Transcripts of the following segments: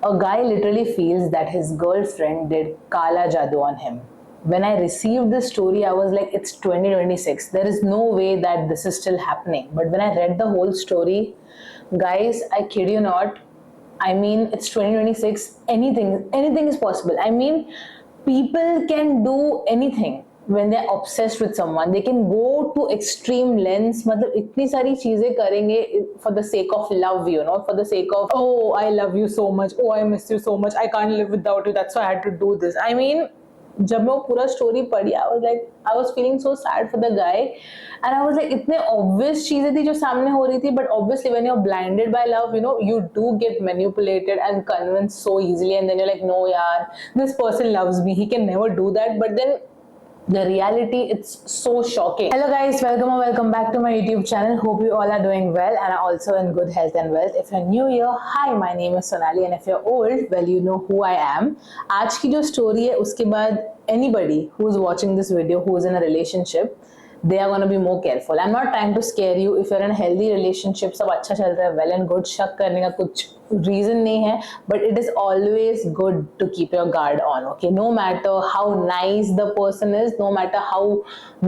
A guy literally feels that his girlfriend did Kala Jadoo on him. When I received this story, I was like, it's 2026. There is no way that this is still happening. But when I read the whole story, guys, I kid you not, I mean, it's 2026. Anything is possible. I mean, people can do anything when they're obsessed with someone. They can go to extreme lengths. मतलब इतनी सारी चीजें करेंगे for the sake of love, you know, for the sake of, oh, I love you so much, oh, I miss you so much, I can't live without you, that's why I had to do this. I mean, जब मैं वो पूरा story पढ़ी, I was feeling so sad for the guy, and I was like इतने obvious चीजें थी जो सामने हो रही थी, but obviously when you are blinded by love, you know, you do get manipulated and convinced so easily, and then you like, no यार, this person loves me, he can never do that, but then the reality, it's so shocking. Hello guys, welcome or welcome back to my YouTube channel. Hope you all are doing well and are also in good health and wealth. If you're new here, hi, my name is Sonali, and if you're old, well, you know who I am. आज की जो story है उसके बाद anybody who is watching this video who is in a relationship, they are going to be more careful. I'm not trying to scare you. If you're in a healthy relationship, सब अच्छा चल रहा है, well and good, शक करने का कुछ reason नहीं है, but it is always good to keep your guard on, okay? No matter how nice the person is, no matter how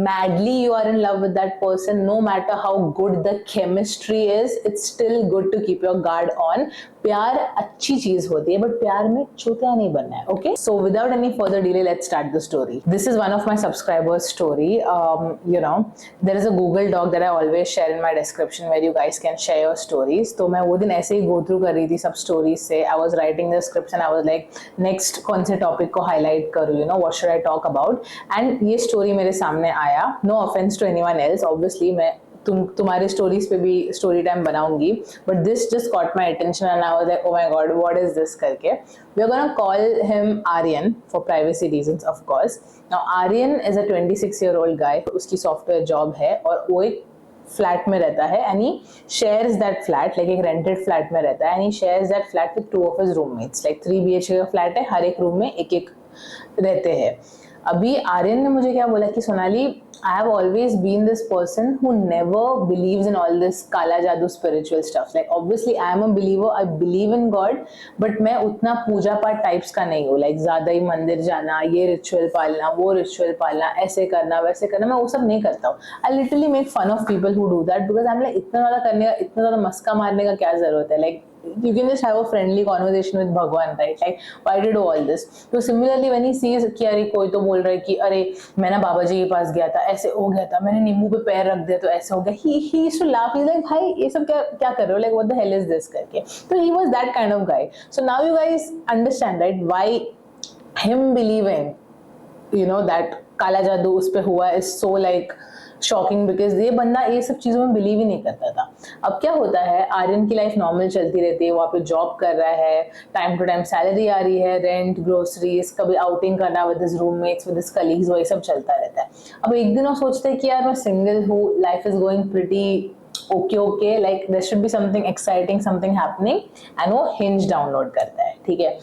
madly you are in love with that person, no matter how good the chemistry is, it's still good to keep your guard on. प्यार अच्छी चीज होती है, but प्यार में चूतिया नहीं बनना है, okay? So without any further delay, let's start the story. This is one of my subscribers' story. You know, there is a Google Doc that I always share in my description where you guys can share your stories. तो मैं वो दिन ऐसे ही go through कर रही थी सब stories से. I was writing the scripts and I was like, next कौन से topic को highlight करूँ, you know, what should I talk about? And ये story मेरे सामने आया. No offense to anyone else, obviously मैं तुम्हारे स्टोरीज पे भी स्टोरी टाइम बनाऊंगी, but this just caught my attention and I was like, oh my god, what is this करके. We are gonna call him Aryan for privacy reasons, of course. Now Aryan is a 26-year-old guy. उसकी software job है और वो एक flat में रहता है, and he shares that flat, like एक रेंटेड फ्लैट में रहता है, and he shares that flat with 2 of his roommates. Like 3 BHK का फ्लैट है, हर एक रूम में एक एक रहते हैं. अभी आर्यन ने मुझे क्या बोला कि Sonali, I have always been this person who never believes in all this Kala Jadoo spiritual stuff. Like obviously I am a believer, I believe in God, but मैं उतना पूजा पाठ टाइप्स का नहीं हूँ. लाइक ज्यादा ही मंदिर जाना, ये रिचुअल पालना, वो रिचुअल पालना, ऐसे करना वैसे करना, मैं वो सब नहीं करता हूँ. I literally make fun of people who do that because I'm like, इतना ज्यादा करने का, इतना ज्यादा मस्का मारने का क्या जरूरत है? Like you can just have a friendly conversation with Bhagwan, right? Like why did do all this? So similarly when he sees कि अरे कोई तो बोल रहा है कि अरे मैं ना बाबा जी के पास गया था, ऐसे हो गया था, मैंने नींबू पे पैर रख दिया तो ऐसे हो गया, he used to laugh. He's like, भाई ये सब क्या क्या कर रहे हो, like what the hell is this करके. So he was that kind of guy. So now you guys understand, right, why him believing, you know, that काला जादू उस पे हुआ is so like shocking, because ये बंदा ये सब चीजों में बिलीव ही नहीं करता था. अब क्या होता है, आर्यन की लाइफ नॉर्मल चलती रहती है, वहाँ पे जॉब कर रहा है, टाइम टू टाइम सैलरी आ रही है, रेंट, ग्रोसरीज, कभी आउटिंग करना with his roommates, with his colleagues, वही सब चलता रहता है. अब एक दिन वो सोचते हैं कि यार मैं सिंगल हूँ, life is going pretty okay, like there should be something exciting, something happening, and वो हिंज डाउनलोड करता है. ठीक है,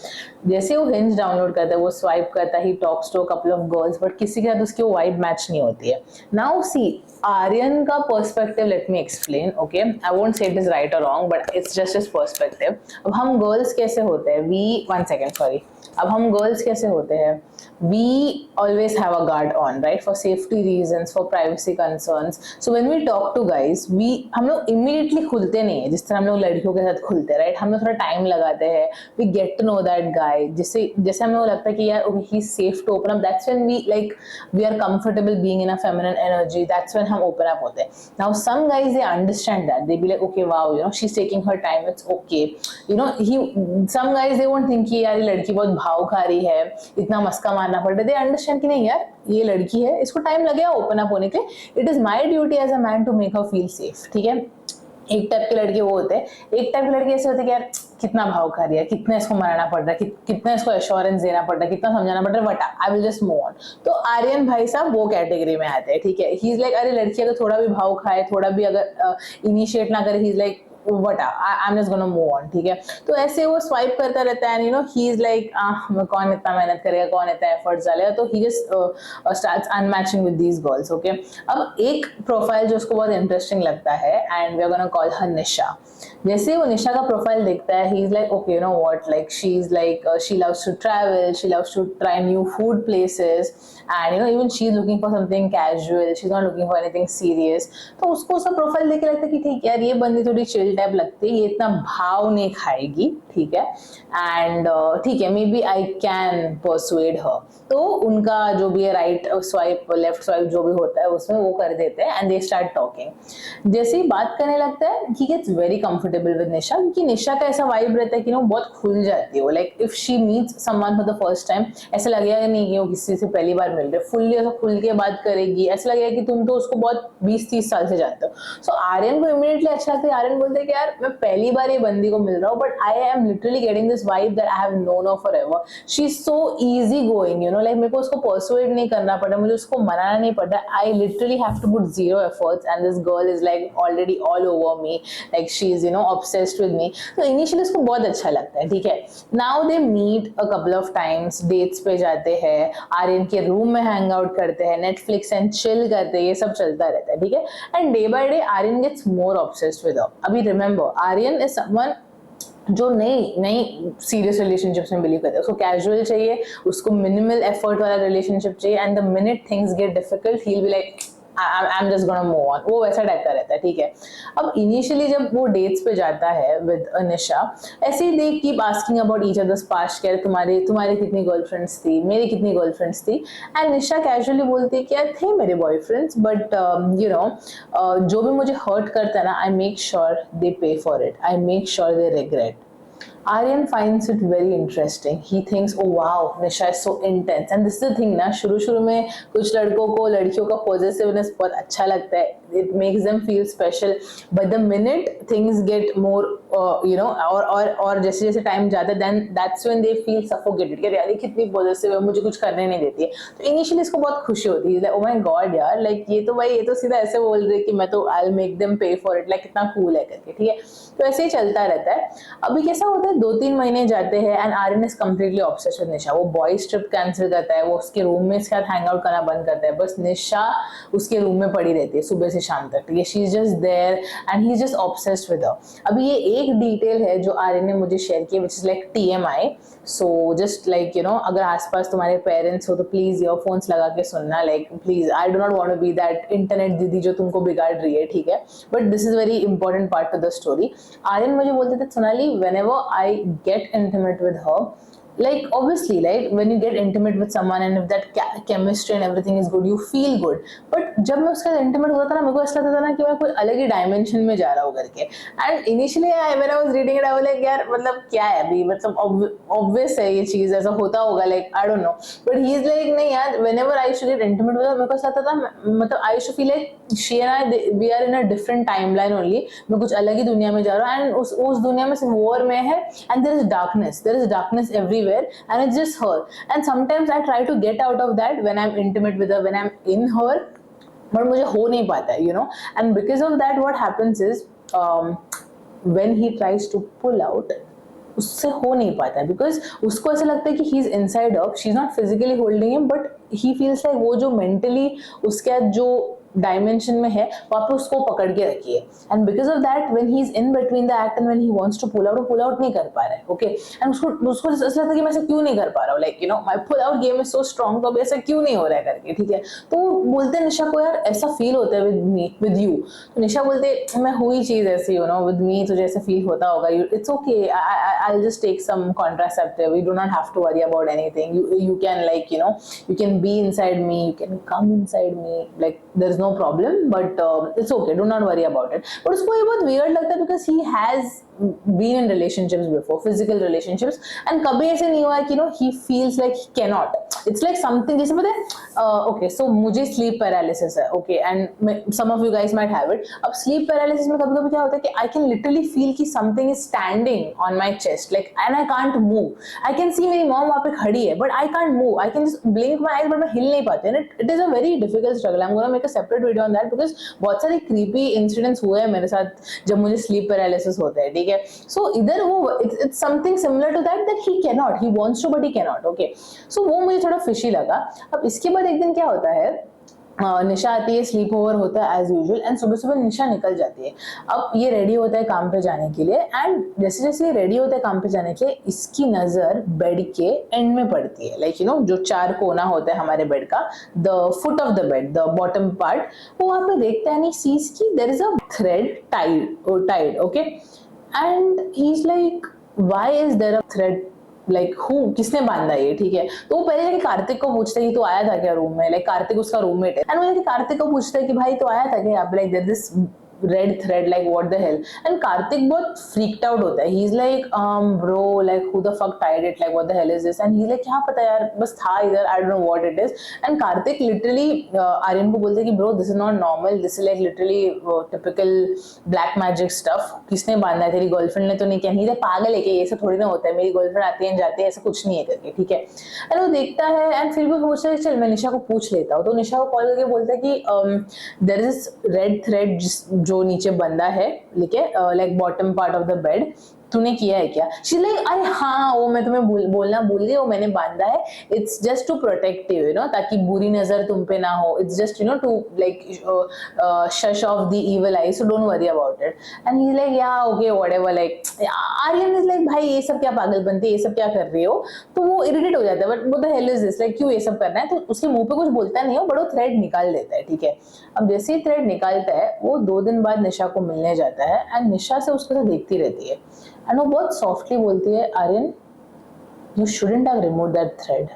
जैसे वो हिंज डाउनलोड करता है, वो स्वाइप करता है, he talks to a couple of girls, but किसी के साथ उसकी वो वाइब मैच नहीं होती है. नाउ सी आर्यन का perspective, let me explain, okay? I won't say it is right और wrong, but it's just his perspective. अब हम गर्ल्स कैसे होते हैं, वी, 1 second, सॉरी. अब हम गर्ल्स कैसे होते हैं, we always have a guard on, right, for safety reasons, for privacy concerns. So when we talk to guys, हम लोग immediately खुलते नहीं है जिस तरह हम लोग लड़कियों के साथ खुलते हैं, right? हम लोग थोड़ा टाइम लगाते हैं, we get to know that guy, जैसे हमें लगता है कि यार okay, he's safe to open up. That's when we are comfortable being in a feminine energy. That's when हम open up होते हैं. Now some guys, they understand that, they be like, okay, wow, you know, she's taking her time, it's okay, you know. Some guys, they won't think कि यार ये लड़की बहुत भाव खा रही है, इतना मस्का मारना पड़ रहा है. दे अंडरस्टैंड कि नहीं यार, ये लड़की है, इसको टाइम लगेगा ओपन अप होने के लिए. It is my duty as a man to make her feel safe. ठीक है, एक टाइप के लड़के वो होते हैं, एक टाइप के लड़के ऐसे होते हैं कि यार कितना भाव खा रही है, कितना इसको मनाना पड़ रहा है, कितना इसको एश्योरेंस देना पड़ रहा है, कितना समझाना पड़ रहा है, but I will just move on. तो आर्यन भाई साहब वो कैटेगरी में आते हैं. ठीक है, ही इज लाइक, अरे लड़की अगर थोड़ा भी भाव खाए, थोड़ा भी अगर इनिशिएट ना करे, he is like, what I am just gonna move on, ठीक है। तो ऐसे वो स्वाइप करता रहता है, you know he is like कौन इतना मेहनत करेगा, कौन इतना एफर्ट डालेगा, तो he just starts unmatching with these girls, okay. अब एक प्रोफाइल जो उसको बहुत इंटरेस्टिंग लगता है, and we are gonna call her Nisha. जैसे वो निशा का प्रोफाइल देखता है, he is like okay you know what, like she is like she loves to travel, she loves to try new food places, and you know even she is looking for something casual, she is not looking for anything serious. तो उसको उसका profile देख के लगता है कि ठीक है यार, ये बंदी थोड़ी चिल टाइप लगती है, ये इतना भाव नहीं खाएगी, ठीक है, एंड ठीक है, maybe I can persuade her. तो उनका जो भी है राइट स्वाइप लेफ्ट स्वाइप जो भी होता है उसमें वो कर देते हैं, एंड दे स्टार्ट टॉकिंग। जैसे ही बात करने लगता है, he gets very comfortable with Nisha, क्योंकि निशा का ऐसा वाइब रहता है कि वो बहुत खुल जाती है। वो like if she meets someone for the first time, ऐसा लगेगा नहीं कि वो किसी से पहली बार मिल रहे, फुल्ली ऐसा खुल के बात करेगी, ऐसा लगेगा कि तुम तो उसको बहुत 20-30 साल से जानते हो। सो आर्यन को इमीडिएटली अच्छा लगता है। आर्यन बोलते हैं कि यार मैं पहली बार ये बंदी को मिल रहा हूँ, but I am literally getting this vibe that I have known her forever. She is so easy going, you know, like मेरे को उसको परसुएड नहीं करना पड़ा, मुझे उसको मनाना नहीं पड़ा, I literally have to put zero efforts, and this girl is like already all over me, like she is you know obsessed with me. तो इनिशियली उसको बहुत अच्छा लगता है, ठीक है। Now they meet a couple of times, dates पे जाते हैं, आर्यन के रूम में हैंग आउट करते हैं, नेटफ्लिक्स एंड चिल करते हैं, ये सब चलता रहता है, ठीक है। And day by day Aryan gets more obsessed with her. अभी रिमेंबर, आर्यन इज समवन जो नई सीरियस रिलेशनशिप्स में बिलीव करता है, उसको कैजुअल चाहिए, उसको मिनिमल एफर्ट वाला रिलेशनशिप चाहिए, and the minute things get difficult he will be like I am just gonna move on. वो वैसा टाइप का रहता है, ठीक है। अब इनिशियली जब वो डेट्स पे जाता है विद निशा, ऐसे ही they keep asking about each other's past, क्या तुम्हारे कितनी गर्लफ्रेंड्स थी, मेरी कितनी गर्लफ्रेंड्स थी, एंड निशा कैजुअली बोलती है कि यार थे मेरे बॉयफ्रेंड्स, बट यू नो जो भी मुझे हर्ट करता है ना, आई मेक श्योर दे पे for it, I make sure they regret. Aryan finds it very interesting. He thinks, oh wow, Nisha is so intense. And this is the thing ना, शुरू में कुछ लड़कों को लड़कियों का possessiveness बहुत अच्छा लगता है. It makes them feel special. But the minute things get more, you know, और जैसे टाइम जाता है, then that's when they feel suffocated. कि यार ये कितनी possessive है, मुझे कुछ करने नहीं देती है. तो initially इसको बहुत खुशी होती है. Like, oh my God यार, like ये तो सीधा ऐसे बोल रहे कि मैं तो I'll make them pay for it. Like कितना cool है करके, ठीक है. तो ऐसे ही चलता रहता है. अभी कैसा होता है, 2-3 महीने जाते हैं and Aryan is completely obsessed with Nisha. वो बॉयज ट्रिप कैंसिल करता है, वो उसके रूममेट्स के साथ हैंग आउट करना बंद करता है, बस निशा उसके रूम में पड़ी रहती है सुबह से शाम तक, ठीक है. She is just there and he is just obsessed with her. अभी ये एक डिटेल है जो आर्यन ने मुझे शेयर की, which is like TMI. So just like you no, अगर आसपास तुम्हारे पेरेंट्स हो तो प्लीज ईयरफोन्स लगा के सुनना. Like please, I do not want to be that internet दीदी जो तुमको बिगाड़ रही है, ठीक है. But this is very important part to the story. Aryan मुझे बोलते थे, Sonali, whenever I get intimate with her, like obviously, like when you get intimate with someone and if that chemistry and everything is good, you feel good. But जब मैं उसके साथ intimate होता था ना, मेरे को ऐसा लगता था ना कि मैं कोई अलग ही dimension में जा रहा हूँ करके. And initially when I was reading it, I was like यार मतलब क्या है अभी, मतलब obvious है ये चीज़, ऐसा होता होगा, like I don't know. But he is like नहीं यार, whenever I used to get intimate with her, मेरे को ऐसा लगता था, मतलब I used to feel like she and I, we are in a different timeline only. मैं कुछ अलग ही दुनिया में जा रहा हूँ, and उस दुनिया में सिर्फ war में है, and there is darkness everywhere. And it's just her, and sometimes I try to get out of that when I'm intimate with her, when I'm in her, but मुझे हो नहीं पाता है, you know. And because of that, what happens is when he tries to pull out, उससे हो नहीं पाता है, बिकॉज उसको ऐसा लगता है कि he is inside up, she is not physically holding him, but he feels like वो जो मेंटली उसके जो डायमेंशन में है वहाँ पे उसको पकड़ के रखी है. And because of that when he is in between the act and when he wants to pull out, वो पुल आउट नहीं कर पा रहा है, ओके. एंड उसको ऐसा लगता है कि मैं ऐसा क्यों नहीं कर पा रहा हूँ, like you know my pull out game is so strong, तो अभी ऐसा क्यों नहीं हो रहा है करके, ठीक है. तो बोलते हैं निशा को, यार ऐसा फील होता है विद यू. तो निशा बोलते मैं हुई चीज ऐसी, यू नो, विद मी तुझे ऐसा फील होता होगा, it's okay, I will just take some contraceptive, you do not have to worry about anything, you can like you know, you can be inside me, you can come inside me, like there is no problem, but it's okay, do not worry about it. But उसको ये बहुत weird लगता है because he has been in relationships before, physical relationships, and कभी ऐसे नहीं हुआ है कि you know he feels like he cannot. It's like something, जैसे पता है ओके सो मुझे स्लीप पैरालिसिस है, okay, and some of you guys might have it. अब स्लीप पैरालिसिस में कभी कभी क्या होता है कि आई कैन लिटरली फील कि something is standing on my chest, like, and I can't move. I can see मेरी मॉम वहां पे खड़ी है but I can't move. I can just blink my eyes but मैं हिल नहीं पाती. And it is a very difficult struggle. I am gonna make a separate video on that because बहुत सारे क्रीपी इंसिडेंट्स हुए हैं मेरे साथ जब मुझे स्लीप पैरालिसिस होता है, ठीक है. सो इधर वो it's something similar to that he can not, he wants to but he can not, okay. So वो मुझे थोड़ा फिशी लगा. अब इसके बाद एक दिन क्या होता है, निशा आती है, स्लीप ओवर होता है एज यूजुअल, एंड सुबह सुबह निशा निकल जाती है. अब ये रेडी होता है काम पे जाने के लिए, एंड जैसे जैसे ये रेडी होता है काम पे जाने के लिए, इसकी नजर बेड के एंड में पड़ती है, लाइक यू नो जो 4 कोना होता है हमारे बेड का, the foot of the bed, the bottom part, वो वहां पे देखता है, नहीं सीज की there is a thread tied, okay. And he is like why is there a thread, like किसने बांधा ये, ठीक है. तो वो पहले जाके कार्तिक को पूछता है कि तू आया था क्या रूम में, लाइक कार्तिक उसका रूममेट है, एंड वो जाके कार्तिक को पूछता है कि भाई तू आया था क्या यहाँ पे, like there this red thread, like what the hell. And Karthik बहुत freaked out होता है. He's like bro, like who the fuck tied it, like what the hell is this. And he's like क्या पता यार, बस था इधर, I don't know what it is. And Karthik literally Aryan को बोलते हैं कि bro this is not normal, this is like literally typical black magic stuff. किसने बांधा है, तेरी गर्लफ्रेंड ने तो नहीं किया. नहीं, पागल है कि ये सब थोड़ी ना होता है, मेरी गर्लफ्रेंड आती है जाती है, ऐसा कुछ नहीं है करके, ठीक है. एंड वो देखता है एंड फिर भी सोचता है चल मैं निशा को पूछ लेता हूँ. तो निशा को कॉल करके बोलता है कि देयर इज रेड थ्रेड जो नीचे बंदा है, लिखे like bottom part of the bed, तूने किया है क्या. शी लाइक अरे हाँ वो मैं तुम्हें बोलना भूल गई, वो मैंने बांधा है, it's just to protect you, you know, ताकि बुरी नजर तुम पे ना हो, it's just you know to like shoo off the evil eye, so don't worry about it. And he like yeah okay whatever, like Aryan is like भाई ये सब क्या पागल बनते, ये सब क्या कर रहे हो. तो वो इरिटेट हो जाता है, but what the hell is this, like क्यों ये सब करना है. तो उसके मुंह पे कुछ बोलता नहीं हो, बट वो थ्रेड निकाल देता है, ठीक है. अब जैसे ही थ्रेड निकालता है, वो 2 दिन बाद निशा को मिलने जाता है, एंड निशा से उसको देखती रहती है, एंड वो बहुत सॉफ्टली बोलती है, Aryan you shouldn't have removed that thread.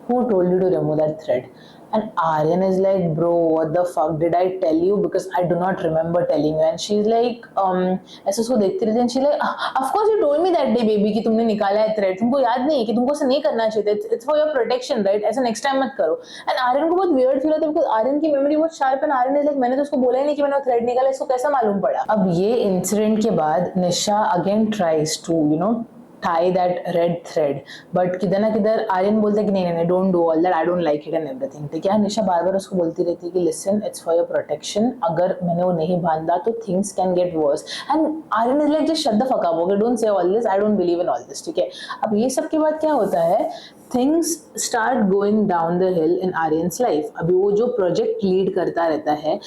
Who told you to remove that thread? And Aryan is like, bro, what the fuck did I tell you? Because I do not remember telling you. And she's like, ऐसे उसको देखती रहती है, and she's like, of course you told me that day, baby, कि तुमने निकाला है thread. तुमको याद नहीं है कि तुमको ऐसा नहीं करना चाहिए. It's for your protection, right? ऐसा next time मत करो. And Aryan को बहुत weird feel होता है, because Aryan की memory बहुत sharp है. Aryan is like, मैंने तो उसको बोला ही नहीं कि मैंने वो thread निकाला, इसको कैसा मालूम पड़ा. अब ये incident के बाद निशा again tries to, you know, tie that red thread, but किधर ना किधर आर्यन बोलता है कि नहीं नहीं don't do all that, I don't like it and everything, ठीक है. निशा बार बार उसको बोलती रहती है कि listen, it's for your protection, अगर मैंने वो नहीं बांधा तो things can get worse. and Aryan is like just shut the fuck up, okay, don't say all this, I don't believe in all this, ठीक है. अब ये सब के बाद क्या होता है, things start going down the hill in Aryan's life. अभी वो जो प्रोजेक्ट लीड करता रहता है,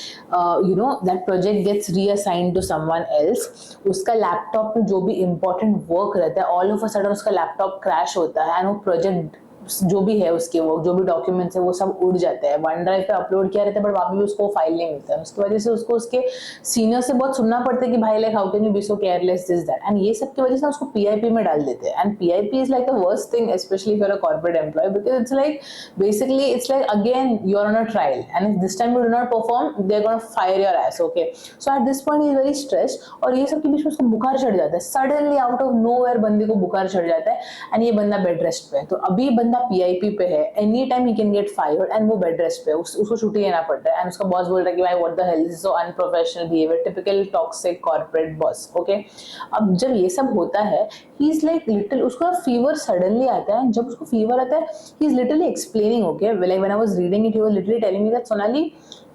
you know, that project gets reassigned to someone else. उसका लैपटॉप में जो भी important work रहता है, all of a sudden उसका लैपटॉप क्रैश होता है, and वो प्रोजेक्ट जो भी है उसके वो जो भी डॉक्यूमेंट्स है वो सब उड़ जाते हैं. वन ड्राइव पे अपलोड किया रहता है, बट वहाँ पे भी उसको फाइल नहीं मिलता है. उसकी वजह से उसको उसके सीनियर से बहुत सुनना पड़ता है कि भाई like how can you be so careless, this that. And ये सब की वजह से उसको पीआईपी में डाल देते हैं. And PIP is like the worst thing, specially for a corporate employee, because it's like basically it's like again you are on a trial, and if this time you do not perform they are gonna fire your ass, okay. So at this point he is very stressed, और ये सब के बीच में उसको बुखार चढ़ जाता है. सडनली आउट ऑफ नोवेयर बंदे को बुखार चढ़ जाता है, एंड ये बंदा बेड रेस्ट पे है. तो अभी बंदा पीआईपी पे है, any time he can get fired, and वो बेड रेस्ट पे है, उसको छुट्टी लेना पड़ता है. एंड उसका बॉस बोल रहा है कि भाई what the hello, this is so unprofessional behaviour, typical toxic corporate boss, okay. अब जब ये सब होता है, ही इज लाइक लिटिल, उसको फीवर सडनली आता है. जब उसको फीवर आता है, he is literally explaining, okay, like when I was reading it, he was literally telling me that Sonali,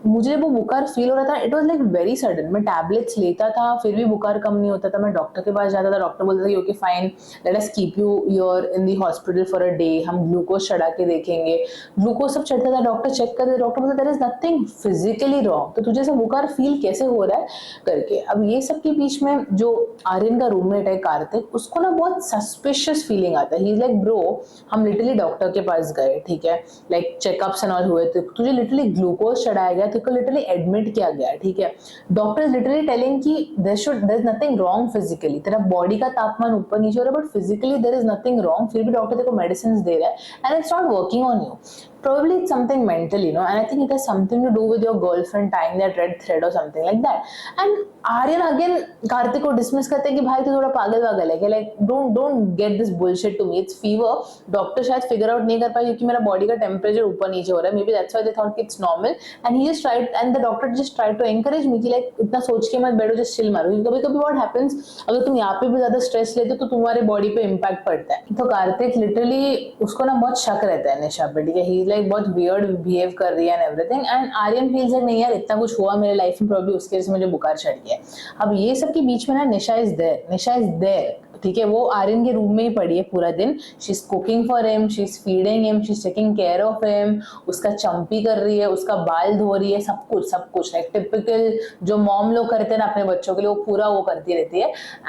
मुझे जब वो बुखार फील हो रहा था, it was like very sudden. मैं टैबलेट्स लेता था, फिर भी बुखार कम नहीं होता था. मैं डॉक्टर के पास जाता था, डॉक्टर बोलता था कि okay fine, let us keep you your in the hospital for a day, हम ग्लूकोज चढ़ा के देखेंगे. ग्लूकोज सब चढ़ता था, डॉक्टर चेक करते, डॉक्टर बोलता there is nothing physically wrong, तो तुझे से बुखार फील कैसे हो रहा है करके. अब ये सब के बीच में जो आर्यन का रूममेट है कार्तिक, उसको ना बहुत सस्पिशियस फीलिंग आता है. ही इज लाइक ब्रो, हम लिटरली डॉक्टर के पास गए, ठीक है, लाइक चेकअप्स एंड ऑल हुए, तो तुझे लिटरली ग्लूकोज चढ़ाया गया, तेरे को लिटरली एडमिट किया गया, ठीक है. डॉक्टर इज लिटरली टेलिंग कि there is nothing wrong physically, तेरा बॉडी का तापमान ऊपर नीचे हो रहा है, but physically there is nothing wrong, फिर भी डॉक्टर तेरे को मेडिसिन दे रहा है, and it's not working on you. Probably it's something mental, you know, and I think it has something to do with your girlfriend tying that red thread or something like that. And Aryan again Kartik को dismiss करते हैं कि भाई तू थोड़ा पागल वागल है कि like don't get this bullshit to me, it's fever. Doctor शायद फिगर आउट नहीं कर पाए क्योंकि मेरा बॉडी का टेम्परेचर ऊपर नीचे हो रहा है, maybe that's why they thought कि it's normal. And he just tried and the doctor just tried to encourage me कि लाइक इतना सोच के मत बैठो, जस्ट चिल मारो. कभी कभी व्हाट हैपेंस, अगर तुम यहाँ पे भी ज्यादा स्ट्रेस लेते हो तो तुम्हारे बॉडी पे इम्पैक्ट पड़ता है. तो कार्तिक लिटरली उसको ना बहुत शक रहता है निशा पे, ठीक है. ही लाइक बहुत वियर्ड बिहेव कर रही है and everything. And Aryan feels like नहीं यार इतना कुछ हुआ मेरे लाइफ में, प्रॉब्लम उसके वजह से मुझे बुखार चढ़ गया. अब ये सब के बीच में ना निशा इज देयर, ठीक है. वो आर्यन के रूम में ही पड़ी है पूरा दिन. She is cooking for him, she is feeding him, she is taking care of him. उसका चंपी कर रही है, उसका बाल धो रही है, सब कुछ लाइक टिपिकल जो मॉम लोग करते हैं ना अपने बच्चों के लिए, वो पूरा वो करती रहती है.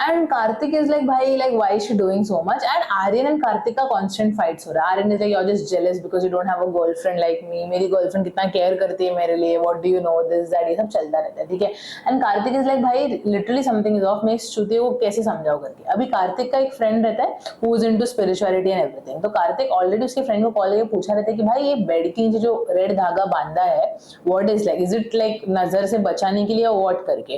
एंड कार्तिक इज लाइक भाई like why she doing so much. And Aryan and Kartik का कांस्टेंट फाइट्स हो रहा है. Aryan is like you are just jealous because you don't have a girlfriend like me. मेरी गर्लफ्रेंड कितना केयर करती है मेरे लिए, what do you know this that, ये सब चलता रहता है, ठीक है. एंड कार्तिक इज लाइक भाई लिटरली समथिंग इज ऑफ, मैं इस चूतिए को कैसे समझाऊं करके. अभी कार्तिक का एक फ्रेंड रहता है who is into spirituality and everything. तो कार्तिक ऑलरेडी उसके फ्रेंड को कॉल करके पूछा रहता है कि भाई ये बेड के नीचे जो रेड धागा बांधा है what is like, is it like नजर से बचाने के लिए व्हाट करके.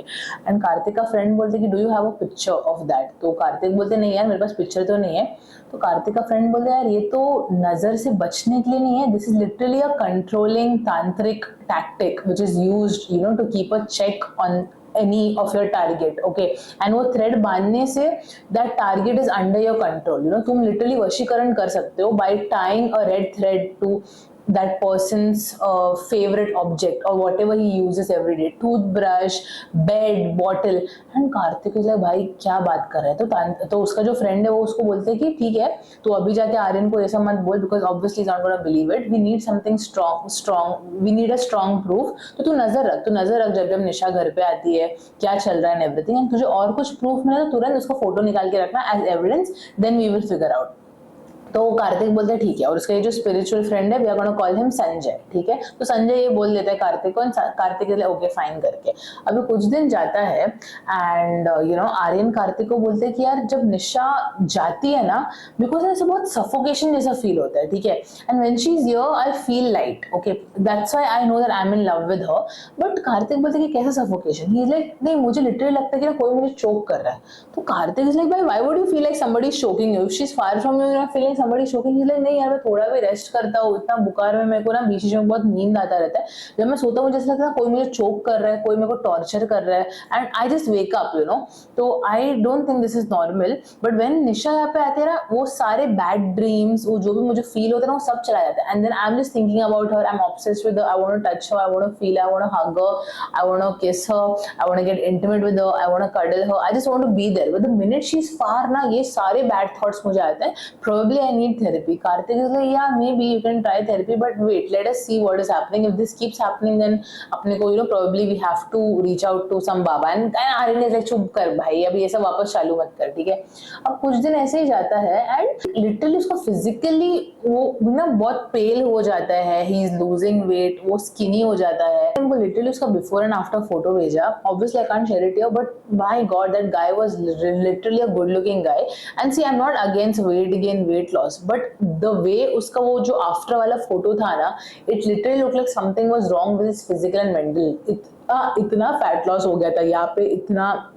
एंड कार्तिक का फ्रेंड बोलते कि do you have a picture of that. तो कार्तिक बोलते नहीं यार मेरे पास पिक्चर तो नहीं है. तो कार्तिक का फ्रेंड बोलते यार ये तो नजर से बचने के लिए नहीं है, this is literally a controlling tantric tactic which is used you know to keep a check on any of your target, okay. and वो thread बांधने से that target is under your control, you know. तुम literally वशीकरण कर सकते हो by tying a red thread to that person's favorite object or whatever he uses every day, toothbrush, bed, bottle. and Kartik is like भाई क्या बात कर रहा है. तो उसका जो फ्रेंड है वो उसको बोलते हैं कि ठीक है तो अभी जाके आर्यन को ऐसा मत बोल because obviously is not gonna believe it, we need something strong, we need a strong proof. तो तू नजर रख जब निशा घर पे आती है क्या चल रहा है एंड एवरीथिंग. एंड तुझे और कुछ प्रूफ मिला तो तुरंत उसका फोटो निकाल के रखना as evidence, then we will figure out. तो कार्तिक बोलते हैं ठीक है. और उसका ये जो स्पिरिचुअल फ्रेंड है we are gonna call him Sanjay, ठीक है. तो संजय ये बोल देता है कार्तिक को, कार्तिक के लिए ओके फाइन करके. अभी कुछ दिन जाता है and you know Aryan Kartik को बोलते हैं कि यार जब निशा जाती है ना बिकॉज ऐसे बहुत सफोकेशन जैसा फील होता है, ठीक है. And when she is here I feel light, okay, that's why I know that I M in love with her. But Kartik बोलते हैं कि कैसा सफोकेशन. ही इज लाइक नहीं मुझे लिटरली लगता है कि ना कोई मुझे चोक कर रहा है. तो कार्तिक इज लाइक भाई why would you feel like somebody is choking you, if she is far from you, you are feeling somebody choking. He's like नहीं यार मैं थोड़ा भी रेस्ट करता हूँ, इतना बुखार में मेरे को ना बीच में बहुत नींद आता रहता है. जब मैं सोता हूँ मुझे ऐसा लगता है कोई मुझे चोक कर रहा है, कोई मेरे को टॉर्चर कर रहा है and I just wake up you know. तो I don't think this is normal. But when Nisha यहाँ पे आती है ना वो सारे बैड ड्रीम्स, वो जो भी मुझे फील होता है ना वो सब चला जाता है. And then I am just thinking about her, I am obsessed with her, I want to touch her, I want to feel, I want to hug her, I want to kiss her, I want to get intimate with her, I want to cuddle her, I just want to be there. But the minute she is far ना ये सारे bad thoughts मुझे आते हैं. Probably I need therapy. Karthik is like yeah maybe you can try therapy but wait let us see what is happening. If this keeps happening then अपने को you know probably we have to reach out to some baba. and Aryan is like चुप कर भाई अभी ये सब वापस चालू मत कर, ठीक है. अब कुछ दिन ऐसे ही जाता है एंड लिटरली उसको फिजिकली वो ना बहुत पेल हो जाता है, ही इज लूजिंग वेट, वो स्किनी हो जाता है. उनको लिटरली उसका बिफोर एंड आफ्टर फोटो भेजा. Obviously I can't share it here but my god that guy was literally a good looking guy. And see I am not against weight gain weight loss but the way उसका वो जो after वाला photo था ना it literally look like something was wrong with his physical and mental. इतना fat loss हो गया था यहाँ पे, इतना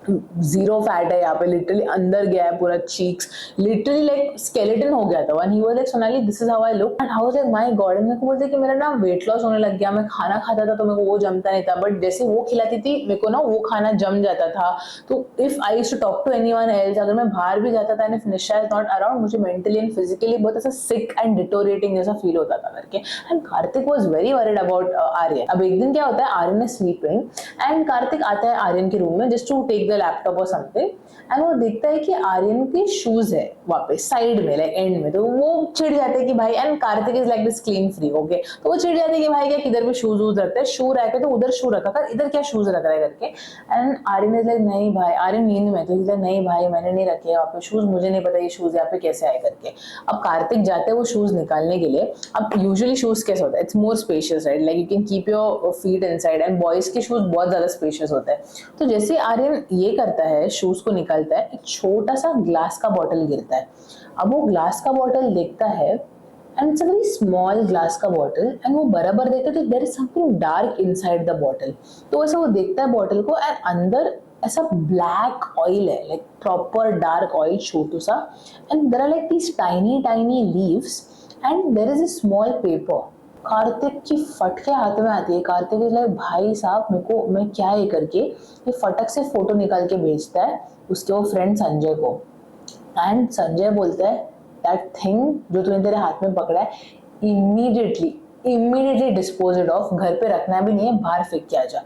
जीरो फैट है यहाँ पे, लिटरली अंदर गया है पूरा, चीक्स लिटरली लाइक स्केलेटन हो गया था. When he was like Sonali this is how I look and I was like my God. मेरे को बोलते कि मेरा ना वेट लॉस होने लग गया, मैं खाना खाता था तो मेरे को वो जमता नहीं था बट जैसे वो खिलाती थी मेरे को ना वो खाना जम जाता था. तो if I used to talk to anyone else, अगर मैं बाहर भी जाता था and if Nisha is not around मुझे मेंटली एंड फिजिकली बहुत ऐसा सिक एंड डिटोरेटिंग जैसा फील होता था करके. And Kartik was very worried about Aryan. अब एक दिन क्या होता है Aryan is sleeping and Kartik आता है आर्यन के रूम में just to take the laptop और समथिंग एंड वो देखता है कि आर्यन के शूज है वापस साइड में लाइक एंड में. तो वो चिढ़ जाते हैं कि भाई and Kartik is like this clean free, okay. तो वो चिढ़ जाते हैं कि भाई क्या किधर भी शूज वूज रखते हैं, शू रखे तो उधर शू रखा कर, इधर क्या शूज रख रहा है करके. एंड आर्यन इज लाइक नहीं भाई, आर्यन नींद में तो इज नहीं भाई मैंने नहीं रखे यहाँ पे शूज, मुझे नहीं पता ये शूज यहाँ पे कैसे आए करके. अब कार्तिक जाते हैं वो शूज निकालने के लिए. अब यूजुअली शूज कैसे होता है, it's more spacious right, like you can keep your feet inside and boys के शूज बहुत ज्यादा स्पेशियस होते हैं. तो जैसे आर्यन ये करता है शूज को निकालता है एक छोटा सा ग्लास का बॉटल गिरता है. अब वो ग्लास का बॉटल देखता है and it's a very small glass का बॉटल एंड वो बराबर देखता है तो there is something dark inside the bottle. तो ऐसा वो देखता है बॉटल को एंड अंदर ऐसा ब्लैक ऑयल है, लाइक प्रॉपर डार्क ऑयल छोटू सा, and there are like these tiny tiny leaves and there is a small paper. Kartik की फटके हाथ में आती है। कार्तिक इज लाइक भाई साहब मेरे को, मैं क्या है करके ये फटक से फोटो निकाल के भेजता है उसके वो फ्रेंड संजय को। एंड संजय बोलता है दैट थिंग जो तूने तेरे हाथ में पकड़ा है immediately immediately dispose it of, घर पे रखना भी नहीं है, बाहर फेंक के आ जा।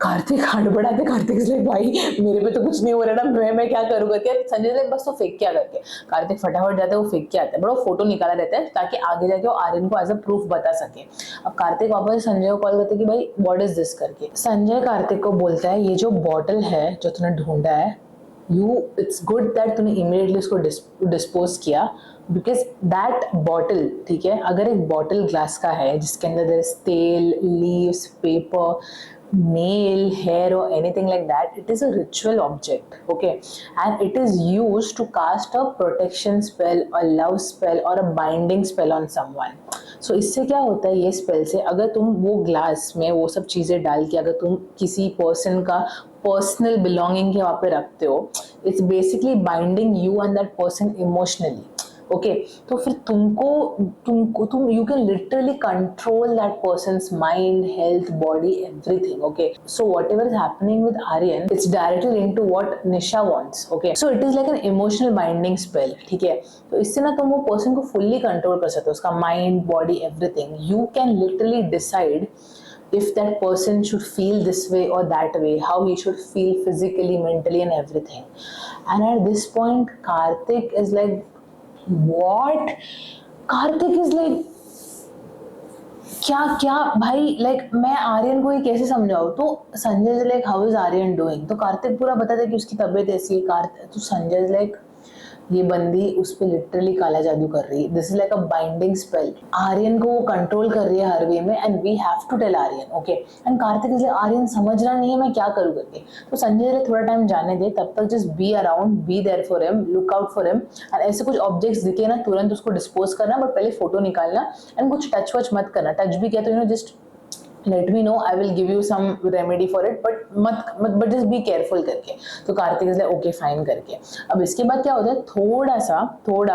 कार्तिक हड़बड़ाते, कार्तिक से भाई मेरे पे तो कुछ नहीं हो रहा ना, मैं क्या करूँ करके। संजय से बस तो फेंक के आ करके। कार्तिक फटाफट जाता है, वो फेंक के आता है, बट वो फोटो निकाला रहता है ताकि आगे जाके वो आर्यन को एज अ प्रूफ बता सके। अब कार्तिक वापस संजय को कॉल करते हैं कि भाई व्हाट इज दिस करके। संजय कार्तिक को बोलता है ये जो बॉटल है जो तूने ढूंढा है, इट्स गुड दैट तूने इमीडिएटली उसको डिस्पोज किया, बिकॉज दैट बॉटल, ठीक है, अगर एक बॉटल ग्लास का है जिसके अंदर देयर इज तेल, leaves, paper, nail, hair or anything like that, it is a ritual object, okay, and it is used to cast a protection spell, a love spell or a binding spell on someone. So इससे क्या होता है, ये spell से अगर तुम वो glass में वो सब चीज़ें डाल के अगर तुम किसी पर्सन का पर्सनल बिलोंगिंग के वहाँ पे रखते हो, it's basically binding you and that person emotionally, okay. तो फिर तुम you can literally control that person's mind, health, body, everything, okay. So whatever is happening with Aryan, it's directly linked to what Nisha wants, okay. So it is like an emotional binding spell, ठीक है। तो इससे ना तुम वो person को fully control कर सकते हो, उसका mind, body, everything. You can literally decide if that person should feel this way or that way, how he should feel physically, mentally and everything. And at this point Karthik is like, what? Karthik is like, क्या क्या भाई, like मैं आर्यन को ये कैसे समझाऊं। तो Sanjay is like how is Aryan doing, तो कार्तिक पूरा बताता है कि उसकी तबीयत ऐसी है। कार्तिक तो संजय इज लाइक ये बंदी उस पर लिटरली काला जादू कर रही है, this is like a binding spell, Aryan को वो कंट्रोल कर रही है हर वे में and we have to tell Aryan, okay. And Kartik is like Aryan समझ रहा नहीं है मैं क्या करूँ करके। तो संजय ने थोड़ा टाइम जाने दे, तब तक just be around, be there for him, look out for him, and ऐसे कुछ ऑब्जेक्ट्स दिखे ना तुरंत उसको डिस्पोज करना, बट पहले फोटो निकालना एंड कुछ टच वच मत करना। टच भी किया तो just let me know, I will give you some remedy for it, but just be careful करके। तो Kartik is like okay fine करके। अब इसके बाद क्या होता है, थोड़ा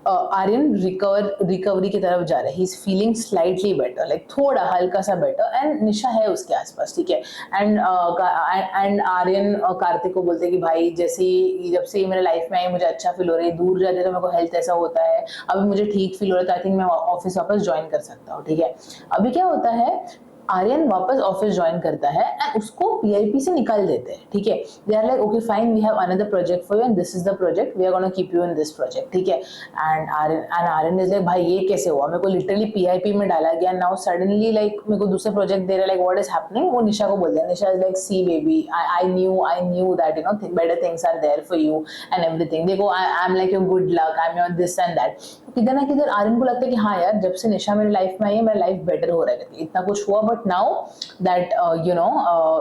आर्यन रिकवरी की तरफ जा रहा है, he is feeling slightly better, like थोड़ा हल्का सा बेटर, एंड निशा है उसके आसपास, ठीक है। एंड आर्यन कार्तिक को बोलते हैं कि भाई जब से मेरे लाइफ में आई मुझे अच्छा फील हो रहा है, दूर जाते तो मेरे को हेल्थ ऐसा होता है, अभी मुझे ठीक फील हो रहा है, तो आई थिंक मैं ऑफिस वापस ज्वाइन कर सकता हूँ, ठीक है। अभी क्या होता है, आर्यन वापस ऑफिस ज्वाइन करता है एंड उसको पीआईपी से निकाल देते हैं, ठीक है। They are like okay fine, we have another project for you and this is the project, we are gonna keep you in this project, ठीक है। एंड आर्यन इज लाइक भाई ये कैसे हुआ, मेरे को लिटरली पीआईपी में डाला गया, नाउ सडनली लाइक मेरे को दूसरा प्रोजेक्ट दे रहा है, लाइक व्हाट इज हैपनिंग। वो निशा को बोलते हैं, Nisha is like see baby, I knew that better things are there for you and everything, देखो I am like your good luck, I am your this and that. किधर ना किधर आर्यन को लगता है कि हाँ यार जब से निशा मेरी लाइफ में आई है मेरा लाइफ बेटर हो रहा है, इतना कुछ हुआ, but now that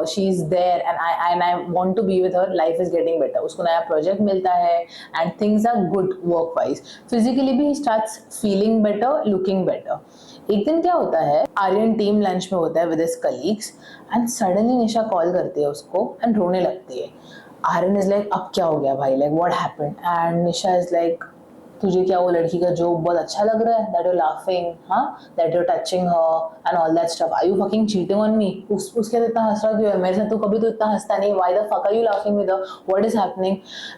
she is there and I want to be with her, life is getting better, उसको नया प्रोजेक्ट मिलता है and things are good work wise, physically भी he starts feeling better, looking better। एक दिन क्या होता है, आर्यन टीम लंच में होता है with his colleagues and suddenly Nisha call करती है उसको and रोने लगती है। आर्यन इज लाइक अब क्या हो गया भाई, like what happened, and Nisha is like तुझे क्या वो लड़की का जोक बहुत अच्छा लग रहा है, दैट यू लाफिंग, हाँ, that you touching her and all that stuff, are you fucking cheating on me, उसके तो इतना हंस रहा क्यों है मेरे साथ, तू कभी तो इतना हंसता नहीं, why the fuck are you laughing with her, what is happening.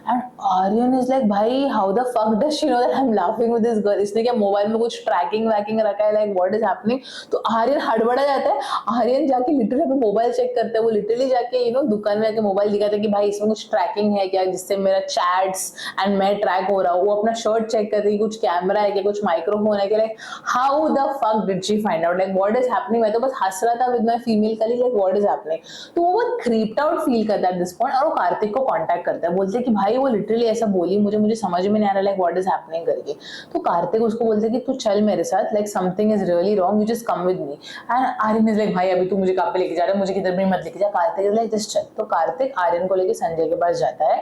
And Aryan is like भाई how the fuck does she know that I am laughing with this girl, इसने क्या मोबाइल में कुछ ट्रैकिंग वैकिंग रखा है, लाइक व्हाट इज हैपनिंग। तो आर्यन हड़बड़ा जाता है, आर्यन जाके लिटरली अपना मोबाइल चेक करता है, वो लिटरली जाके दुकान में जाके मोबाइल दिखाता है कि भाई इसमें कुछ ट्रैकिंग है क्या जिससे मेरा चैट्स एंड मैं ट्रैक हो रहा हूँ। वो अपना शर्ट चेक करती है, कुछ कैमरा है क्या, कुछ माइक्रोफोन है क्या, like how the fuck did she find out, like what is happening. मैं तो बस हंस रहा था with my female colleague, like what is happening. तो वो बहुत क्रीप्ड आउट फील करता है एट दिस पॉइंट, और वो कार्तिक को कांटेक्ट करता है, बोलते हैं कि भाई वो लिटरली ऐसा बोली, मुझे समझ में नहीं आ रहा, लाइक व्हाट इज हैपनिंग करके। तो कार्तिक उसको बोलते हैं कि तू चल मेरे साथ, like something is really wrong, you just come with me. And Aryan is like भाई अभी तू मुझे कहाँ पे लेके जा रहा है, मुझे किधर भी मत लेके जा। कार्तिक इज लाइक जस्ट चल। तो कार्तिक आर्यन को लेके संजय के पास जाता है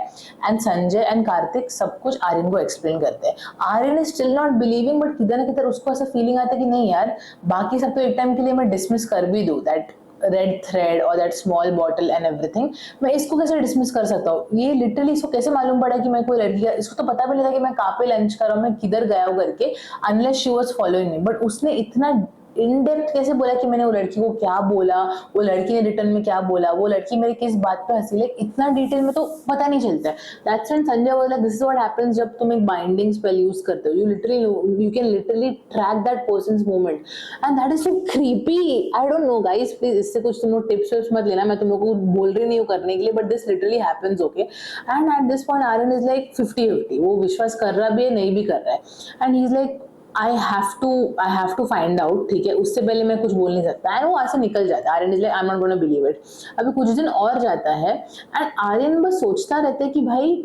एंड संजय एंड कार्तिक सब कुछ आर्यन को एक्सप्लेन करते हैं। Aryan is still not believing, but किधर ना किधर उसको ऐसा फीलिंग आता है कि नहीं यार, बाकी सब तो एक टाइम के लिए मैं डिसमिस कर भी दूं, दैट रेड थ्रेड और that small bottle and everything, मैं इसको कैसे डिसमिस कर सकता हूँ? ये लिटरली इसको कैसे मालूम पड़ा कि मैं कोई लड़की, इसको तो पता भी नहीं था कि मैं कहाँ पे लंच कर रहा हूँ, मैं किधर गया हूँ करके, unless she was following me. But उसने इतना इन डेप्थ कैसे बोला कि मैंने वो लड़की को क्या बोला, वो लड़की ने रिटर्न में क्या बोला, वो लड़की मेरी किस बात पे हंसी, लाइक इतना डिटेल में तो पता नहीं चलता है। That's when Sanjay was like, this is what happens जब तुम एक बाइंडिंग स्पेल यूज करते हो, you can literally track that persons movement, and that is so creepy. I don't no guys, please इससे कुछ तुम लोग टिप्स मत लेना, मैं तुम लोग को बोल रही नहीं हूँ करने के लिए, but this literally happens, okay. And at this point Aryan is like 50-50, वो विश्वास कर रहा भी है, नहीं भी कर रहा है, and he is like I have to find out, ठीक है, उससे पहले मैं कुछ बोल नहीं सकता। एंड वो ऐसे निकल जाता है, Aryan is like I am not gonna believe it. अभी कुछ दिन और जाता है एंड आर्यन बस सोचता रहता है कि भाई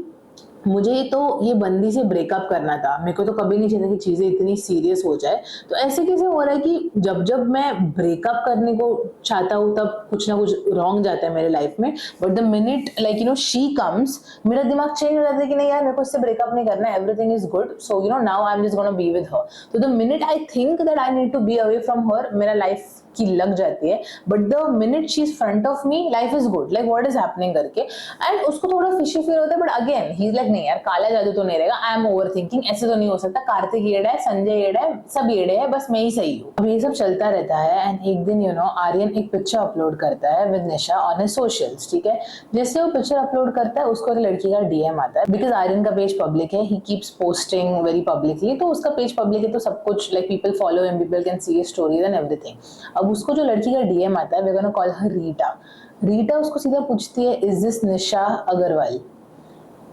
मुझे तो ये बंदी से ब्रेकअप करना था, मेरे को तो कभी नहीं चाहिए कि चीजें इतनी सीरियस हो जाए। तो ऐसे कैसे हो रहा है कि जब जब मैं ब्रेकअप करने को चाहता हूँ तब कुछ ना कुछ रॉन्ग जाता है मेरे लाइफ में, but the minute like you no she comes, मेरा दिमाग चेंज हो जाता है कि नहीं यार, मेरे को इससे ब्रेकअप नहीं करना, everything is good, so you know now I am just gonna be with her. तो the minute I think that I need to be away from her, मेरा लाइफ की लग जाती है, but the minute she is front of me, life is good, like what is happening करके। And उसको थोड़ा fishy feel होता है, but again he is like नहीं यार, काला जादू तो नहीं रहेगा, आई एम ओवर थिंकिंग, ऐसे तो नहीं हो सकता, कार्तिक येड़ा है, संजय येड़ा है, सब येड़े है, बस मैं ही सही हूँ। अब ये सब चलता रहता है एंड एक दिन यू नो आर्यन एक पिक्चर अपलोड करता है with Nisha on his socials, ठीक है। जैसे वो पिक्चर अपलोड करता है, उसको एक लड़की का डीएम आता है, बिकॉज आर्यन का पेज पब्लिक है, he keeps posting very publicly, तो उसका पेज पब्लिक है तो सब कुछ like people follow him, people can see his stories and everything. अब उसको जो लड़की का डीएम आता है, we gonna call her Rita. Rita उसको सीधा पूछती है, is this Nisha Agarwal?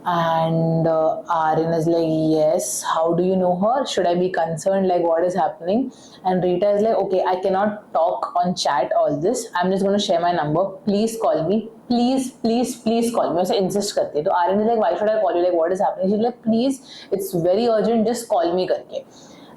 And Aryan is like, yes, how do you know her? Should I be concerned? Like, what is happening? And Rita is like, okay, I cannot talk on chat all this. I'm just going to share my number. Please call me. Please, please, please call me. उसे insist करती है। तो Aryan is like, why should I call you? Like, what is happening? She's like, please, it's very urgent. Just call me करके।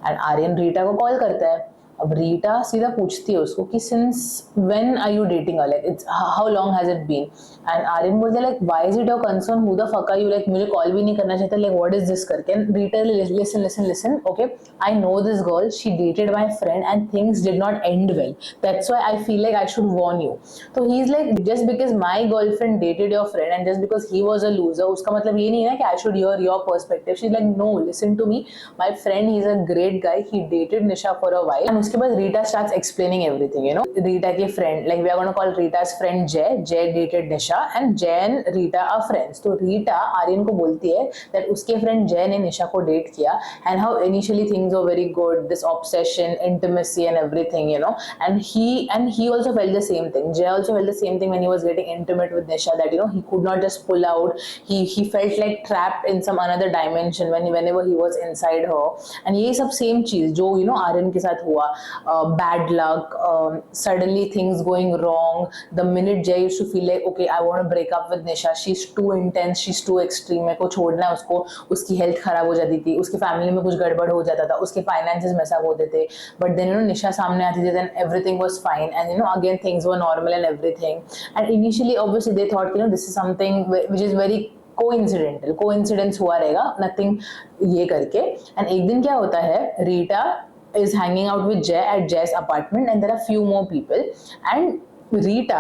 And Aryan Rita को call करता है। अब रीटा सीधा पूछती है उसको कि since when are you dating her, like it's how long has it been? And Aryan बोलते like why is it your concern, who the fuck are you, like मुझे कॉल भी नहीं करना चाहता, लाइक व्हाट इज दिस करके। And Rita listen listen listen, okay, I know this girl, she dated my friend and things did not and well, that's why I feel like I should warn you. तो he is like, just because my girlfriend dated your friend and just because he was a loser, उसका मतलब ये नहीं है कि I should hear your perspective. She is like, no, listen to me, my friend, he is a great guy, he dated Nisha for a while. And उसके बाद Rita starts explaining everything, you know, Rita के friend, like we are going to call Rita's friend Jay dated Nisha and Jay and Rita are friends. तो Rita Aryan को बोलती है that उसके friend Jay ने निशा को date किया and how initially things were very good, this obsession, intimacy and everything, you know, and he also felt the same thing. Jay also felt the same thing when he was getting intimate with Nisha, that you know he could not just pull out, he felt like trapped in some another dimension whenever he was inside her, and ये सब same चीज जो you know Aryan के साथ हुआ, bad luck, suddenly things going wrong, the minute Jay used to feel like okay I want to break up with Nisha, she's too intense, she's too extreme, मेरे को छोड़ना है उसको, उसकी हेल्थ खराब हो जाती थी, उसकी फैमिली में कुछ गड़बड़ हो जाता था, उसके फाइनेंसेस मैसअप होते थे, but then you know Nisha सामने आती थी, then everything was fine and you know again things were normal and everything. And initially obviously they thought you know this is something which is very coincidence हुआ रहेगा, nothing ये करके। And एक दिन क्या होता है, Rita is hanging out with Jay at Jay's apartment and there are few more people and Rita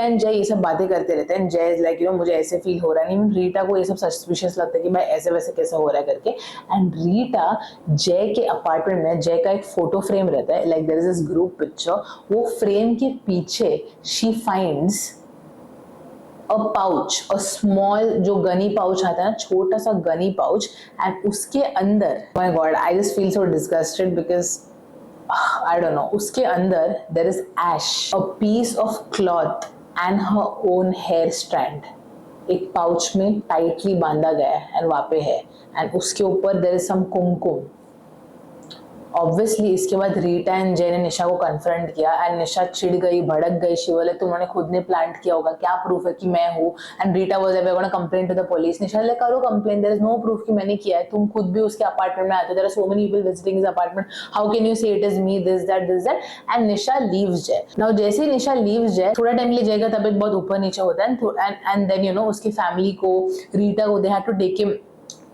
and Jay ये सब बातें करते रहते हैं। Jay is like you know मुझे ऐसे फील हो रहा है, नहीं रीटा को ये सब सस्पिशियस लगता है कि भाई ऐसे वैसे कैसे हो रहा है करके। एंड रीटा Jay के अपार्टमेंट में, Jay का एक फोटो फ्रेम रहता है, like there is this group picture, वो फ्रेम के पीछे she finds a pouch, a small जो गनी पाउच आता है ना, छोटा सा गनी पाउच, एंड उसके अंदर, my god I just feel so disgusted because I don't know, उसके अंदर there is ash, a piece of cloth and her own hair strand, एक पाउच में टाइटली बांधा गया है एंड वहाँ पे है, एंड उसके ऊपर there is some kumkum. Obviously इसके बाद रीटा एंड जय ने निशा को कन्फ्रंट किया एंड निशा चिढ़ गई, भड़क गई, शी बोले तुमने खुद ने प्लांट किया होगा, क्या प्रूफ है कि मैं हूँ? And Rita was like we are gonna complain to the police. Nisha ले करो complain, there is no proof कि मैंने किया है, तुम खुद भी उसके अपार्टमेंट में आते हो, there are so many people visiting his apartment, how can you say it is me, this that and Nisha leaves Jay. Now जैसे ही निशा लीव्स जय, थोड़ा टाइम के लिए जय का तबीयत बहुत ऊपर नीचे होता है एंड देन यू नो उसकी फैमिली को, रीटा को, they have to take him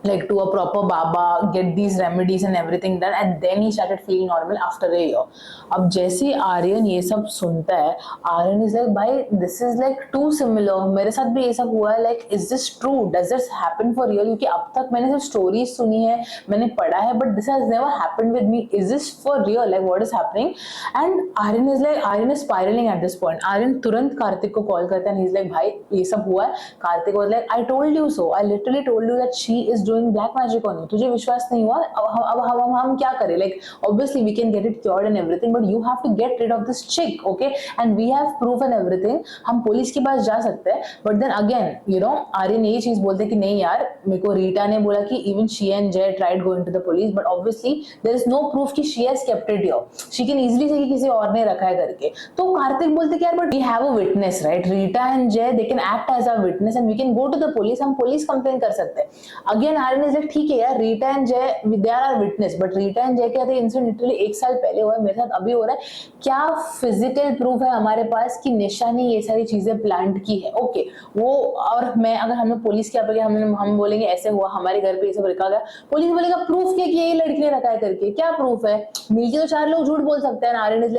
like to a proper baba, get these remedies and everything done, and then he started feeling normal after a year. अब जैसे आर्यन ये सब सुनता है, Aryan is like भाई this is like too similar, मेरे साथ भी ये सब हुआ है, like is this true, does this happen for real? क्योंकि अब तक मैंने सिर्फ स्टोरीज सुनी है, मैंने पढ़ा है, but this has never happened with me, is this for real, like what is happening? And Aryan is spiralling at this point. Aryan तुरंत कार्तिक को कॉल करता है, ही इज लाइक भाई ये सब हुआ है. Kartik was like I told you so, I literally told you that she is doing black magic on you. तुझे विश्वास नहीं हुआ? अब हम क्या करें? Like obviously we can get it cured and everything, but you have to get rid of this chick, okay? And we have proof and everything. हम police के पास जा सकते हैं, but then again, you know, Aryan ये चीज बोलते कि नहीं यार, मेरे को रीटा ने बोला कि even she and Jay tried going to the police, but obviously there is no proof कि she has kept it here. She can easily say कि किसी और ने रखा है करके. तो कार्तिक बोलते कि यार but we have a witness, right? Rita and Jay, they can act as a witness and we can go to the police. हम पुलिस कंप्लेन कर सकते हैं. Again आर्यन इज लाइक ठीक है यार, रीटा एंड जय they are our witness, but Rita and जय क्या थे, इंसिडेंट लिटरली 1 साल पहले हुआ है, मेरे साथ अभी हो रहा है. क्या फिजिकल प्रूफ है हमारे पास कि निशा ने ये सारी चीजें प्लांट की है? ओके, वो और मैं अगर हमें पुलिस के पे हम बोलेंगे ऐसे हुआ, हमारे घर पे ये सब रखा गया, पुलिस बोलेगा प्रूफ क्या कि ये लड़की ने रखा है करके? क्या प्रूफ है? मिलके तो 4 लोग झूठ बोल सकते हैं. Aryan is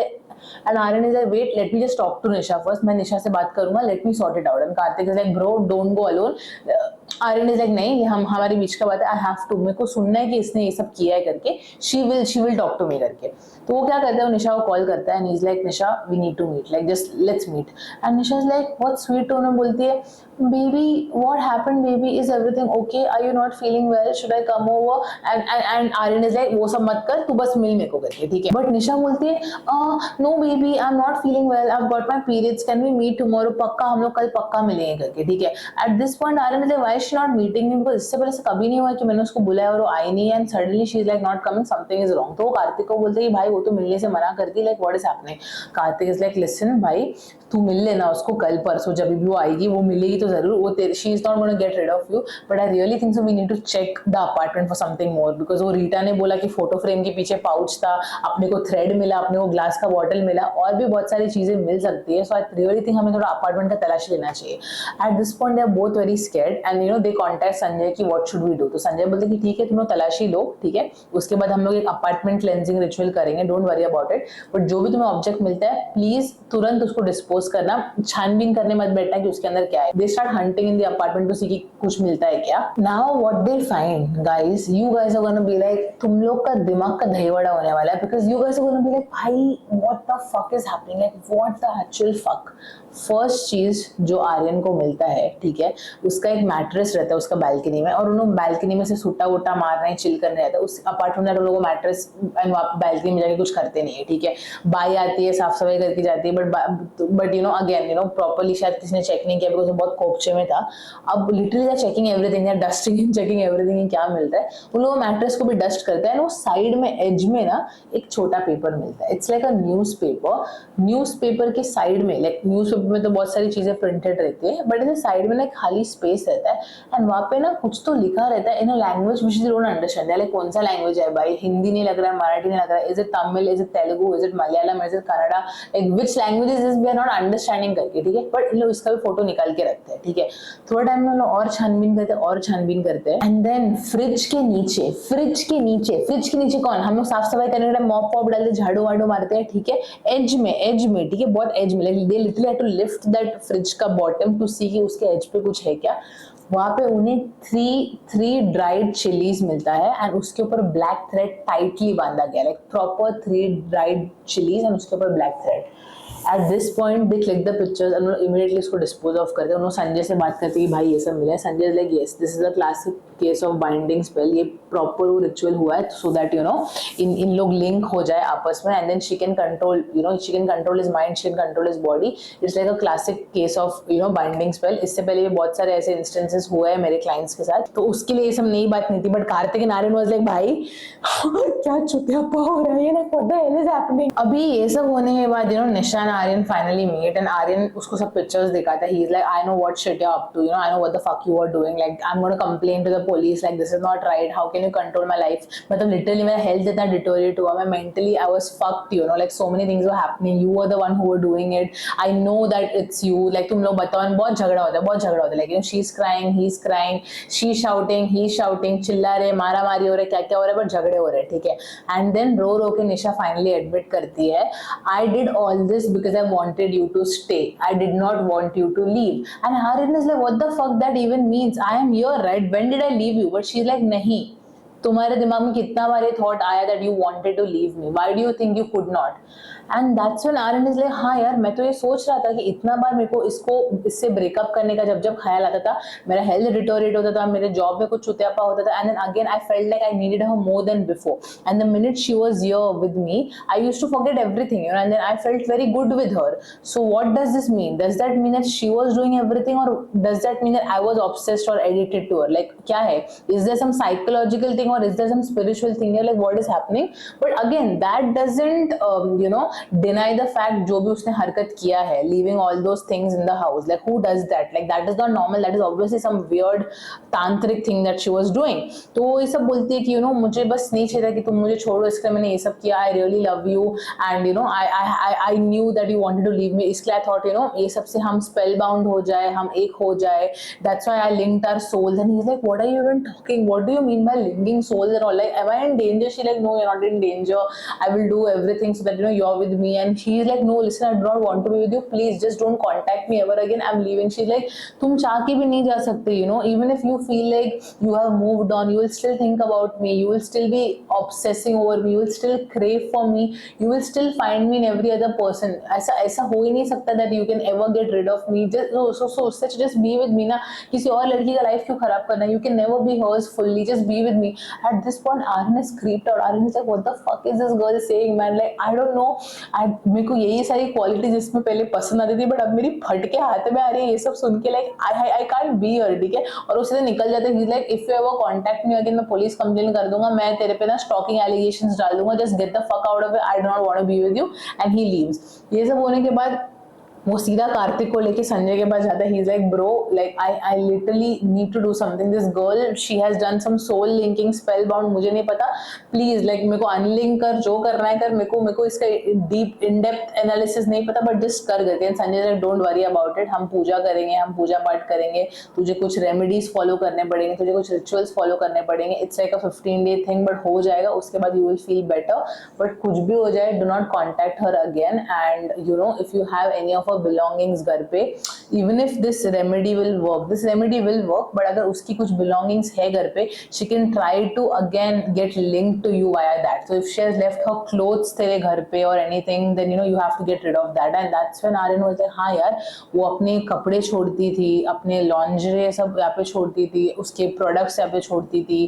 like wait, let me just talk to Nisha first, मैं निशा से बात करूंगा, let me sort it out. And Kartik is like bro don't go alone. Aryan is like नहीं, हम हमारे बीच का बात है, आई हैव टू, मेरे को सुनना है कि इसने ये सब किया है करके, she will talk to me करके. तो वो क्या करता है, वो निशा को कॉल करता है and he is like Nisha we need to meet, like just let's meet. And Nisha is like बहुत स्वीट टोन में बोलती है, baby what happened, baby is everything okay, are you not feeling well, should I come over? And Aryan is like वो सब मत कर, तू बस मिल मेरे को करके, ठीक है? बट निशा बोलती है no baby I am not feeling well, I have got my periods, can we meet tomorrow? पक्का, हम लोग कल पक्का मिलेंगे करके, ठीक है? At this point Aryan is like why she not meeting me, because इससे पहले से कभी नहीं हुआ कि मैंने उसको बुलाया और वो आई नहीं, and suddenly she is like not coming, something is wrong. तो वो कार्तिक को बोलते हैं कि भाई वो तो मिलने से मना करती, like what is happening? Kartik is like listen भाई, तू मिल लेना उसको कल परसों, जब भी वो आएगी वो मिलेगी तो जरूर, वो तेरे she is not gonna get rid of you, but I really think so we need to check the apartment for something more, because वो रीटा ने बोला कि फोटो फ्रेम के पीछे पाउच था, अपने को थ्रेड मिला, अपने को ग्लास का बॉटल मिला, और भी बहुत सारी चीजें मिल सकती है. सो आई रियली थिंक हमें थोड़ा अपार्टमेंट का तलाशी लेना चाहिए. At this point they are both very scared and you know they contact Sanjay कि व्हाट शुड वी डू. तो संजय बोलते कि ठीक है तुम लोग तलाशी लो, ठीक है, उसके बाद हम लोग एक अपार्टमेंट क्लेंजिंग रिचुअल करेंगे, don't worry about it, but जो भी तुम्हें ऑब्जेक्ट मिलता है प्लीज तुरंत उसको डिस्पोज करना, छानबीन करने मत बैठना कि उसके अंदर क्या है. They start hunting in the apartment to see कि कुछ मिलता है क्या. Now what they find, guys you guys are gonna be like, तुम लोग का दिमाग का दहीवड़ा होने वाला है, because you guys are gonna be like भाई what the fuck is happening, like what the actual fuck. First चीज जो आर्यन को मिलता है, ठीक है, उसका एक मैट्रेस रहता है उसका बालकनी में, और उन्होंने बालकनी में से सुट्टा वुट्टा मार रहे हैं, चिल करने रहता है उस अपार्टमेंट में. लोगों मैट्रेस एंड बालकनी में जाके कुछ करते नहीं है, ठीक है, बाई आती है साफ सफाई करके जाती है, but you know again you know properly शायद किसी ने चेक नहीं किया, बिकॉज बहुत कोपचे में था. अब literally checking everything, dusting and checking everything, क्या मिलता है, उन लोगों मैट्रेस को भी डस्ट करते हैं. वो साइड में एज में ना एक छोटा पेपर मिलता है, इट्स लाइक अ न्यूज़पेपर के साइड में, लाइक न्यूज़पेपर में तो बहुत सारी चीजें प्रिंटेड रहती है, बट इस साइड में ना खाली स्पेस रहता है, एंड वहाँ पे ना कुछ तो लिखा रहता है in a language which you don't understand. Like कौन सा लैंग्वेज है भाई, हिंदी नहीं लग रहा है, मराठी नहीं लग रहा है, is it Tamil, is it Telugu, is it Malayalam, is it Kannada, like which language is we are not understanding करके, ठीक है, बट इन लोग इसका भी फोटो निकाल के रखते हैं, ठीक है. थोड़ा टाइम में लोग और छानबीन करते हैं, एंड देन फ्रिज के नीचे कौन, हम लोग साफ सफाई करने के टाइम मॉप वॉप डालते, झाड़ू वाड़ू मारते हैं, ठीक है, एज में, ठीक है, बहुत एज में, like they literally have to lift that fridge का बॉटम टू सी कि उसके एज पे कुछ है क्या. वहां पे उन्हें थ्री ड्राइड चिलीज मिलता है, एंड उसके ऊपर ब्लैक थ्रेड टाइटली बांधा गया, like proper 3 dried chillies and उसके ऊपर black thread. Eight this point they click the pictures and immediately इसको डिस्पोज ऑफ करते हैं. उन्होंने संजय से बात करते हैं कि भाई ये सब मिला है. Sanjay like yes this is a classic case of binding spell, ये प्रॉपर वो रिचुअल हुआ है सो दैट यू नो इन लोग लिंक हो जाए आपस में, and then she can control his mind, she can control his body. It's like a classic case of binding spell. इससे पहले भी बहुत सारे ऐसे इंस्टेंसेस हुए हैं मेरे क्लाइंट्स के साथ, तो उसके लिए ये सब नई बात नहीं थी. But Kartik and Aryan was like भाई क्या चुतियापा हो रहा है, what the hell is happening. अभी ये सब होने के बाद Nisha and Aryan finally meet, and Aryan उसको सब पिक्चर्स दिखाता है. He is like I know what shit you up to, I know what the fuck you are doing, like I am gonna complain to the police like this is not right, how can you control my life. मतलब literally मेरा health इतना deteriorate हुआ, मैं mentally I was fucked, you know, like so many things were happening, you were the one who were doing it, I know that it's you, like तुम लोग बताओ, बहुत झगड़ा होता है, बहुत झगड़ा होता है, like you know she's crying, he's crying, she's shouting, he's shouting, चिल्ला रहे, मारा मारी हो रहे, क्या क्या हो रहा है, but झगड़े हो रहे, ठीक है. And then रो रो के निशा finally admit करती है, I did all this because I wanted you to stay, I did not want you to leave. And Aryan is like, what the fuck that even means, I am here, right, when did I leave you? But she's like, नहीं, तुम्हारे दिमाग में कितना बार ये thought आया that you wanted to leave me, why do you think you could not? And that's when Aryan is like, हाँ यार मैं तो ये सोच रहा था कि इतना बार मेरे को इससे ब्रेकअप करने का जब जब ख्याल आता था, मेरा हेल्थ डिटोरेट होता था, मेरे जॉब में कुछ चुतियापा होता था, and then again I felt like I needed her more than before. And the minute she was here with me, I used to forget everything, you know, and then I felt very good with her. So what does this mean? Does that mean that she was doing everything, और does that mean that I was obsessed और addicted to her? Like क्या है? Is there some psychological thing और is there some spiritual thing? Like what is happening? But again that doesn't you know deny the fact जो भी उसने हरकत किया है, leaving all those things in the house, like who does that? Like that is not normal, that is obviously some weird tantric thing that she was doing. तो वो ये सब बोलती है कि you know मुझे बस नहीं चाहिए था कि तुम मुझे छोड़ो, इसलिए मैंने ये सब किया, I really love you and you know I knew that you wanted to leave me, इसलिए I thought you know ये सब से हम spellbound हो जाए, हम एक हो जाए, that's why I linked our souls. And he's like, what are you even talking, what do you mean by linking souls and all, like am I in danger? She like, no, you're not in danger, I will do everything so that you know you're with me. And she is like, no listen, I do not want to be with you, please just don't contact me ever again, I'm leaving. She's like, तुम चाह के भी नहीं जा सकते, you know, even if you feel like you have moved on, you will still think about me, you will still be obsessing over me, you will still crave for me, you will still find me in every other person. ऐसा हो ही नहीं सकता that you can ever get rid of me. Just just be with me ना, किसी और लड़की का life क्यों खराब करना? You can never be hers fully, just be with me. At this point Aryan is creeped out. Aryan is like, what the fuck is this girl saying, man? Like I don't know, मेरे को यही सारी quality जिसमें पहले पसंद आती थी, but अब मेरी फटके हाथ में आ रही है ये सब सुन के, like I can't be here, ठीक है. और उससे निकल जाते हैं, like if you ever contact me again, मैं पुलिस कंप्लेन कर दूंगा, मैं तेरे पे ना स्टॉकिंग एलिगेशंस डाल दूंगा, just get the fuck out of it, I do not want to be with you. And he leaves. ये सब होने के बाद वो सीधा कार्तिक को लेके संजय के पास जाता है. He is like, bro, like I literally need to do something, this girl she has done some soul linking, spell bound, मुझे नहीं पता, प्लीज लाइक मेरे को अनलिंक कर, जो करना है कर, मेरे को इसका डीप इन डेप्थ एनालिसिस नहीं पता, बट जस्ट कर देते हैं. Sanjay like, don't worry about it, हम पूजा करेंगे, हम पूजा पाठ करेंगे, तुझे कुछ रेमेडीज फॉलो करने पड़ेंगे, तुझे कुछ रिचुअल्स फॉलो करने पड़ेंगे, it's like a 15-day thing, but हो जाएगा, उसके बाद you will feel better. But कुछ भी हो जाए, do not contact her again. And you know if you have any of her belongings घर पे, even if this remedy will work, but अगर उसकी कुछ belongings है घर पे, she can try to again get linked to you via that. So if she has left her clothes तेरे घर पे or anything, then you know you have to get rid of that. And that's when Aryan was like, हाँ यार, वो अपने कपड़े छोड़ती थी, अपने lingerie सब यहाँ पे छोड़ती थी, उसके products यहाँ पे छोड़ती थी,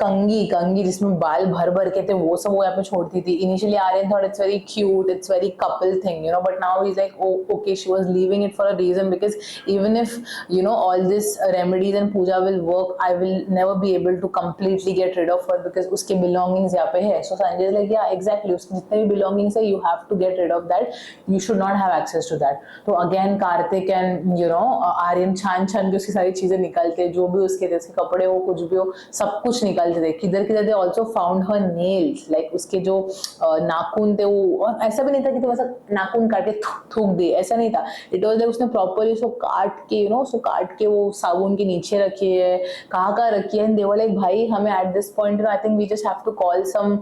कंगी जिसमें बाल भर भर के थे वो सब वो यहाँ पे छोड़ती थी. Initially Aryan thought it's very cute, it's very couple thing, you know, but now he's like, oh okay, she was leaving it for a reason, because even if you know all this remedies and puja will work, I will never be able to completely get rid of her because उसके belongings यहाँ पे है. So Sanjay is like, yeah exactly, उसके जितने भी belongings है, you have to get rid of that, you should not have access to that. तो again Karthik and you know Aryan छान के उसकी सारी चीजें निकालते, जो भी उसके थे, उसके कपड़े हो, कुछ भी हो, सब कुछ निकालते थे. किधर किधर they also found her nails, like उसके जो नाखून थे वो, और ऐसा भी नहीं था कि तुम ऐसा नाखून काट के थूक दिए, ऐसा नहीं था. इट वाज लाइक उसने प्रॉपर्ली उसको काट के, यू नो, उसको काट के वो साबुन के नीचे रखी है, कहाँ रखी है. एंड दे वर लाइक, भाई हमें at this point I think we just have to call some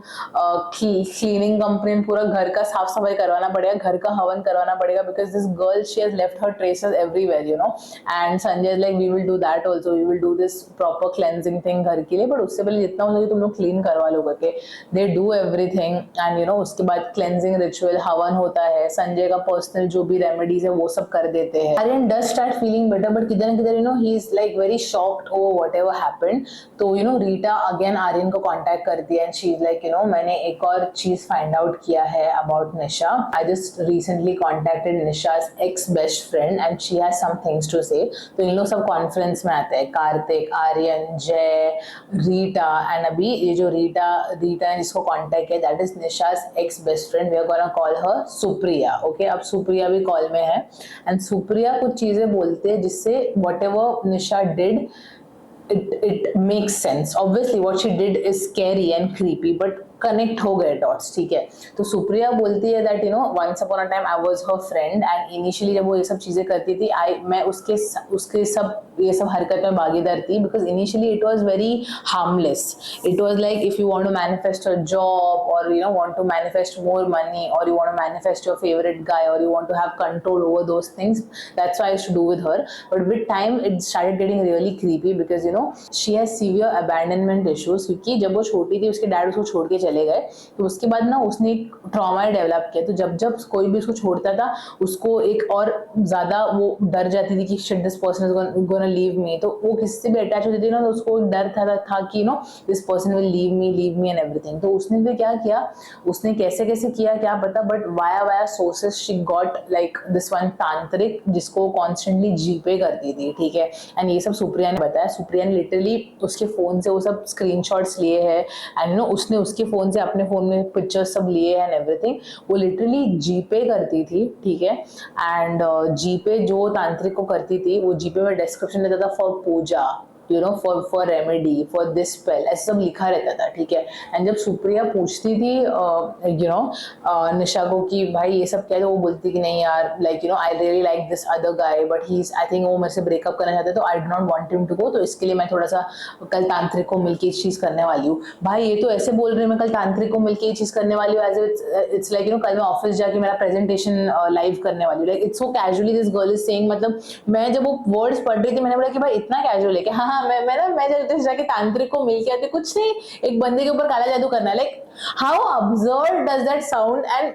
cleaning company, पूरा घर का साफ सफाई करवाना पड़ेगा, घर का हवन करवाना पड़ेगा, because this girl she has left her traces everywhere, you know. And Sanjay is like, we will do that also, we will do this proper cleansing thing घर के लिए, बट उससे पहले जितना हो सके तुम लोग क्लीन करवा लो करके. They do everything and you no उसके बाद क्लेंजिंग रिचुअल, हवन होता है, संजय का पर्सनल जो भी रेमेडीज है वो सब कर देते हैं. Aryan does start feeling better, but किधर न किधर you know he is like very shocked over whatever happened. तो you know Rita again Aryan को contact करती है and she is like, you know, मैंने एक और चीज find out किया है about Nisha. I just recently contacted Nisha's ex best friend and she has some things to say. तो इन लोग सब कॉन्फ्रेंस में आते हैं, कार्तिक, आर्यन, जय, रीटा. एंड अभी ये जो रीटा ने जिसको कॉन्टेक्ट किया, that is Nisha's ex best friend. We are gonna call her Supriya. Okay, अब सुप्रिया भी कॉल में है एंड सुप्रिया कुछ चीजें बोलते हैं जिससे whatever Nisha did it makes sense. Obviously what she did is scary and creepy, but connect हो गए डॉट्स, ठीक है. तो सुप्रिया बोलती है that once upon a time I was her friend, and initially जब वो ये सब चीजें करती थी मैं उसके ये सब हरकत में भागीदार थी, because initially it was very harmless. It was like if you want to manifest a job, और want to manifest more money, और you want to manifest your favorite guy, or you want to have control over those things, that's why I used to do with her. But with time it started getting really creepy, because she has severe abandonment issues, क्योंकि जब वो छोटी थी उसके dad उसको छोड़ के चले गए, तो उसके बाद ना उसने एक ट्रॉमा डेवलप किया. तो जब जब कोई भी उसको छोड़ता था, उसको एक और ज्यादा वो डर जाती थी कि shit this person is gonna leave me. तो वो किसी से भी अटैच होती थी ना, तो उसको एक डर था कि this person will leave me and everything. तो उसने भी क्या किया, उसने कैसे कैसे किया क्या पता, but via sources she got like this one तांत्रिक, जिसको कॉन्स्टेंटली जीपे करती थी, ठीक है. एंड ये सब सुप्रिया ने बताया. सुप्रिया ने लिटरली उसके फोन से वो सब स्क्रीनशॉट्स लिए हैं, एंड उसने उसके फोन से अपने फोन में पिक्चर्स सब लिए एंड एवरीथिंग. वो लिटरली जीपे करती थी, ठीक है. एंड जीपे जो तांत्रिक को करती थी, वो जीपे में डिस्क्रिप्शन देता था for puja, for remedy, for this spell, ऐसे सब लिखा रहता था, ठीक है. एंड जब सुप्रिया पूछती थी निशा को कि भाई ये सब क्या है, तो वो बोलती कि नहीं यार, like I really like this other guy, but he I think वो मेरे से ब्रेकअप करना चाहते, तो I do not want him to go, तो इसके लिए मैं थोड़ा सा कल तांत्रिक को मिलकर ये चीज करने वाली हूँ. भाई ये तो ऐसे बोल रही मैं कल तांत्रिक को मिलकर ये चीज करने वाली हूँ, एज इट्स लाइक कल मैं ऑफिस जाके मेरा प्रेजेंटेशन लाइव करने वाली हूँ. Like it's so casually this girl is saying. मतलब मैं जब वो वर्ड्स पढ़ रही थी, मैंने बोला कि भाई इतना कैजुअल है कि हाँ मैं जब जाके तांत्रिक को मिल के आती, कुछ नहीं, एक बंदे के ऊपर काला जादू करना है. Like how absurd does that sound. And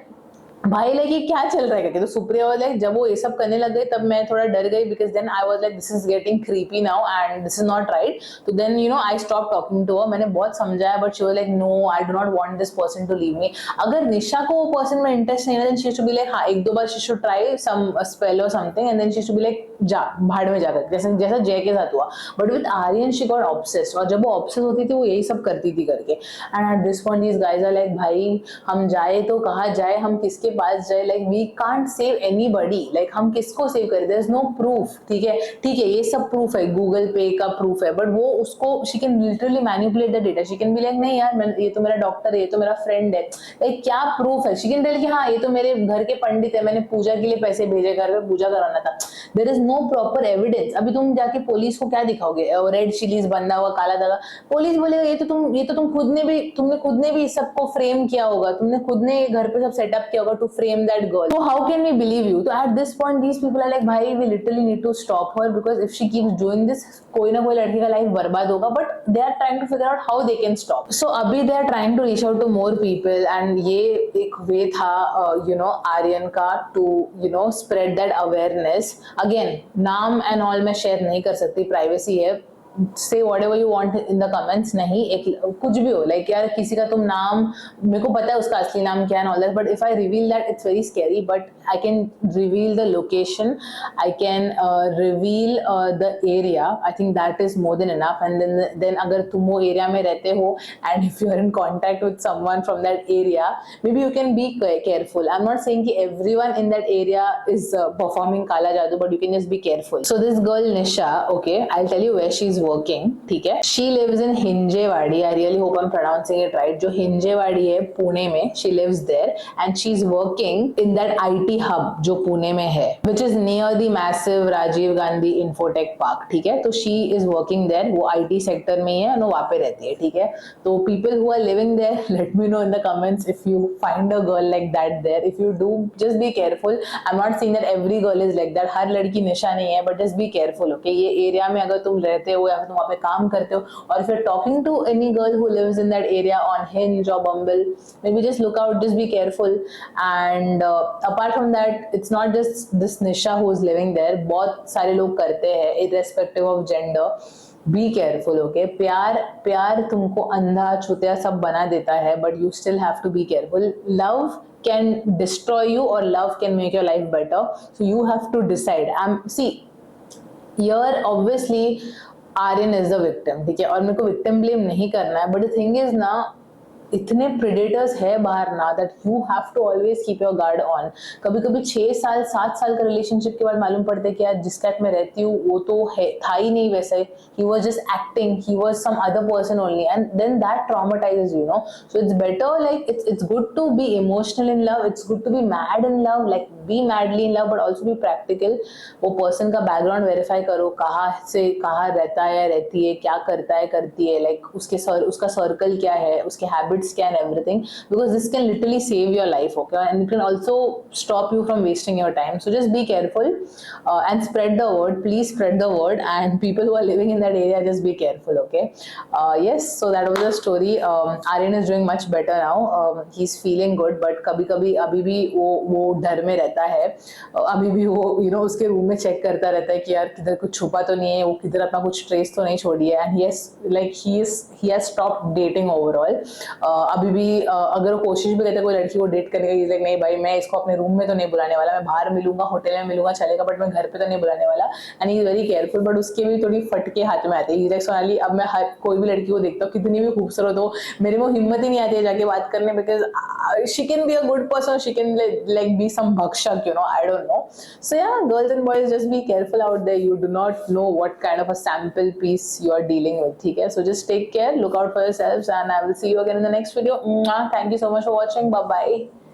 भाई लाइक ये क्या चल रहा है करके. तो सुप्रिया वाज लाइक, जब वो ये सब करने लग गए तब मैं थोड़ा डर गई, because then I was like this is getting creepy now and this is not right. तो then I stop talking to her. मैंने बहुत समझाया, but she was like no, I do not want this person to leave me. अगर निशा को वो person में interest नहीं है, then she should be like हाँ एक दो बार she should try some spell और something, and then she should be like जा भाड़ में जाकर, जैसा जय के साथ हुआ. But with Aryan she got obsessed, और जब वो ऑब्सेस होती थी वो यही सब करती थी करके. And at this point these guys are like भाई हम जाए तो कहाँ जाए, हम किसके पास जाए, like we can't save anybody. like हम किसको सेव करें, there is no proof. ठीक है ये सब प्रूफ है, गूगल पे का प्रूफ है, बट वो उसको she can literally manipulate the data. she can be like नहीं यार ये तो मेरा डॉक्टर है, ये तो मेरा फ्रेंड है. like क्या प्रूफ है. she can tell कि हाँ ये तो मेरे घर के पंडित है, मैंने पूजा के लिए पैसे भेजे, घर में पूजा कराना था. there is no proper evidence. अभी तुम जाके पुलिस को क्या दिखाओगे, रेड चिलीज बंधा हुआ काला धागा, पुलिस बोलेगा ये तो तुम तुमने खुद ने भी इस सबको फ्रेम किया होगा, तुमने खुद ने घर पे सब सेटअप किया होगा to frame that girl. So how can we believe you? So at this point these people are like भाई we literally need to stop her, because if she keeps doing this कोई ना कोई लड़की का life बर्बाद होगा. but they are trying to figure out how they can stop. So अभी they are trying to reach out to more people, and ये एक वे था आर्यन का to spread that awareness. again नाम and all मैं शेयर नहीं कर सकती, प्राइवेसी है. say whatever you want in the comments. नहीं एक कुछ भी हो, like यार किसी का तुम नाम, मेरे को पता है उसका असली नाम क्या है and all that, but if I reveal that it's very scary. but I can reveal the location, I can reveal the area. I think that is more than enough. and then अगर तुम वो area में रहते हो and if you are in contact with someone from that area, maybe you can be careful. I'm not saying कि everyone in that area is performing kala jadoo, but you can just be careful. So this girl Nisha, okay, I'll tell you where she's working. ठीक है, she lives in Hinjewadi. I really hope I'm pronouncing it right. जो हिंजेवाड़ी है पुणे में, she lives there and she's working in that IT hub जो पुणे में है, which is near the massive Rajiv Gandhi Infotech Park. ठीक है, तो she is working there. वो IT sector में ही है, वो वहाँ पे रहती है. ठीक है, तो people who are living there, let me know in the comments if you find a girl like that there. If you do, just be careful. I'm not saying that every girl is like that. हर लड़की निशा नहीं है, but just be careful. Okay, ये area में अगर तुम रहते हो या तुम वहाँ पे काम करते हो, और if you're talking to any girl who lives in that area on Hinge or Bumble, maybe just look out, just be careful. and apart from that, it's not just this Nisha who is living there. बहुत सारे लोग करते हैं irrespective of gender. Be careful, okay? प्यार तुमको अंधा छुतिया सब बना देता है, but you still have to be careful. Love can destroy you or love can make your life better. So you have to decide. See, here obviously Aryan is the victim, ठीक है, और मेरे को victim blame नहीं करना है, but the thing is ना, इतने प्रेडेटर्स है बाहर ना that you have to always keep your guard on. कभी कभी 6 साल 7 साल का रिलेशनशिप के बाद मालूम पड़ता है कि यार जिस कैट में रहती हूँ वो तो है था ही नहीं वैसे, he was just acting, he was some other person only, and then that traumatizes you know. So it's better, like it's good to be emotional in love, it's good to be mad in love, like be madly in love but also be practical. वो person का background verify करो, कहाँ से कहाँ रहता है रहती है, क्या करता है करती है, लाइक उसका सर्कल क्या है, उसके हैबिट्स क्या है, everything, because this can literally save your life, okay, and it can also stop you from wasting your time. So just be careful and spread the word, please spread the word, and people who are living in that area, just be careful, okay. Yes, so that was the story. Aryan is doing much better now. He's feeling good, but कभी कभी अभी भी वो डर में रहता है. अभी भी वो उसके रूम में चेक करता रहता है कि यार किधर कुछ छुपा तो नहीं है, वो किधर अपना कुछ ट्रेस तो नहीं छोड़ी है. And yes, like he has stopped dating overall. अभी भी अगर वो कोशिश भी करता है कोई लड़की को डेट करने की, लाइक नहीं भाई मैं इसको अपने रूम में तो नहीं बुलाने वाला, मैं बाहर मिलूंगा, होटल में मिलूंगा चलेगा, बट मैं घर पे तो नहीं बुलाने वाला. And he is very careful, but उसके भी थोड़ी फटके हाथ में आते हैं. लाइक सोनाली, अब मैं कोई भी लड़की को देखता हूँ कितनी भी खूबसूरत हो, मेरे को हिम्मत ही नहीं आती है जाके बात करने, because she can be a good person, she can like be some bhakshak, I don't know. So yeah, girls and boys, just be careful out there. You do not know what kind of a sample piece you are dealing with, okay? So just take care, look out for yourselves, and I will see you again in the next video. Thank you so much for watching. Bye bye.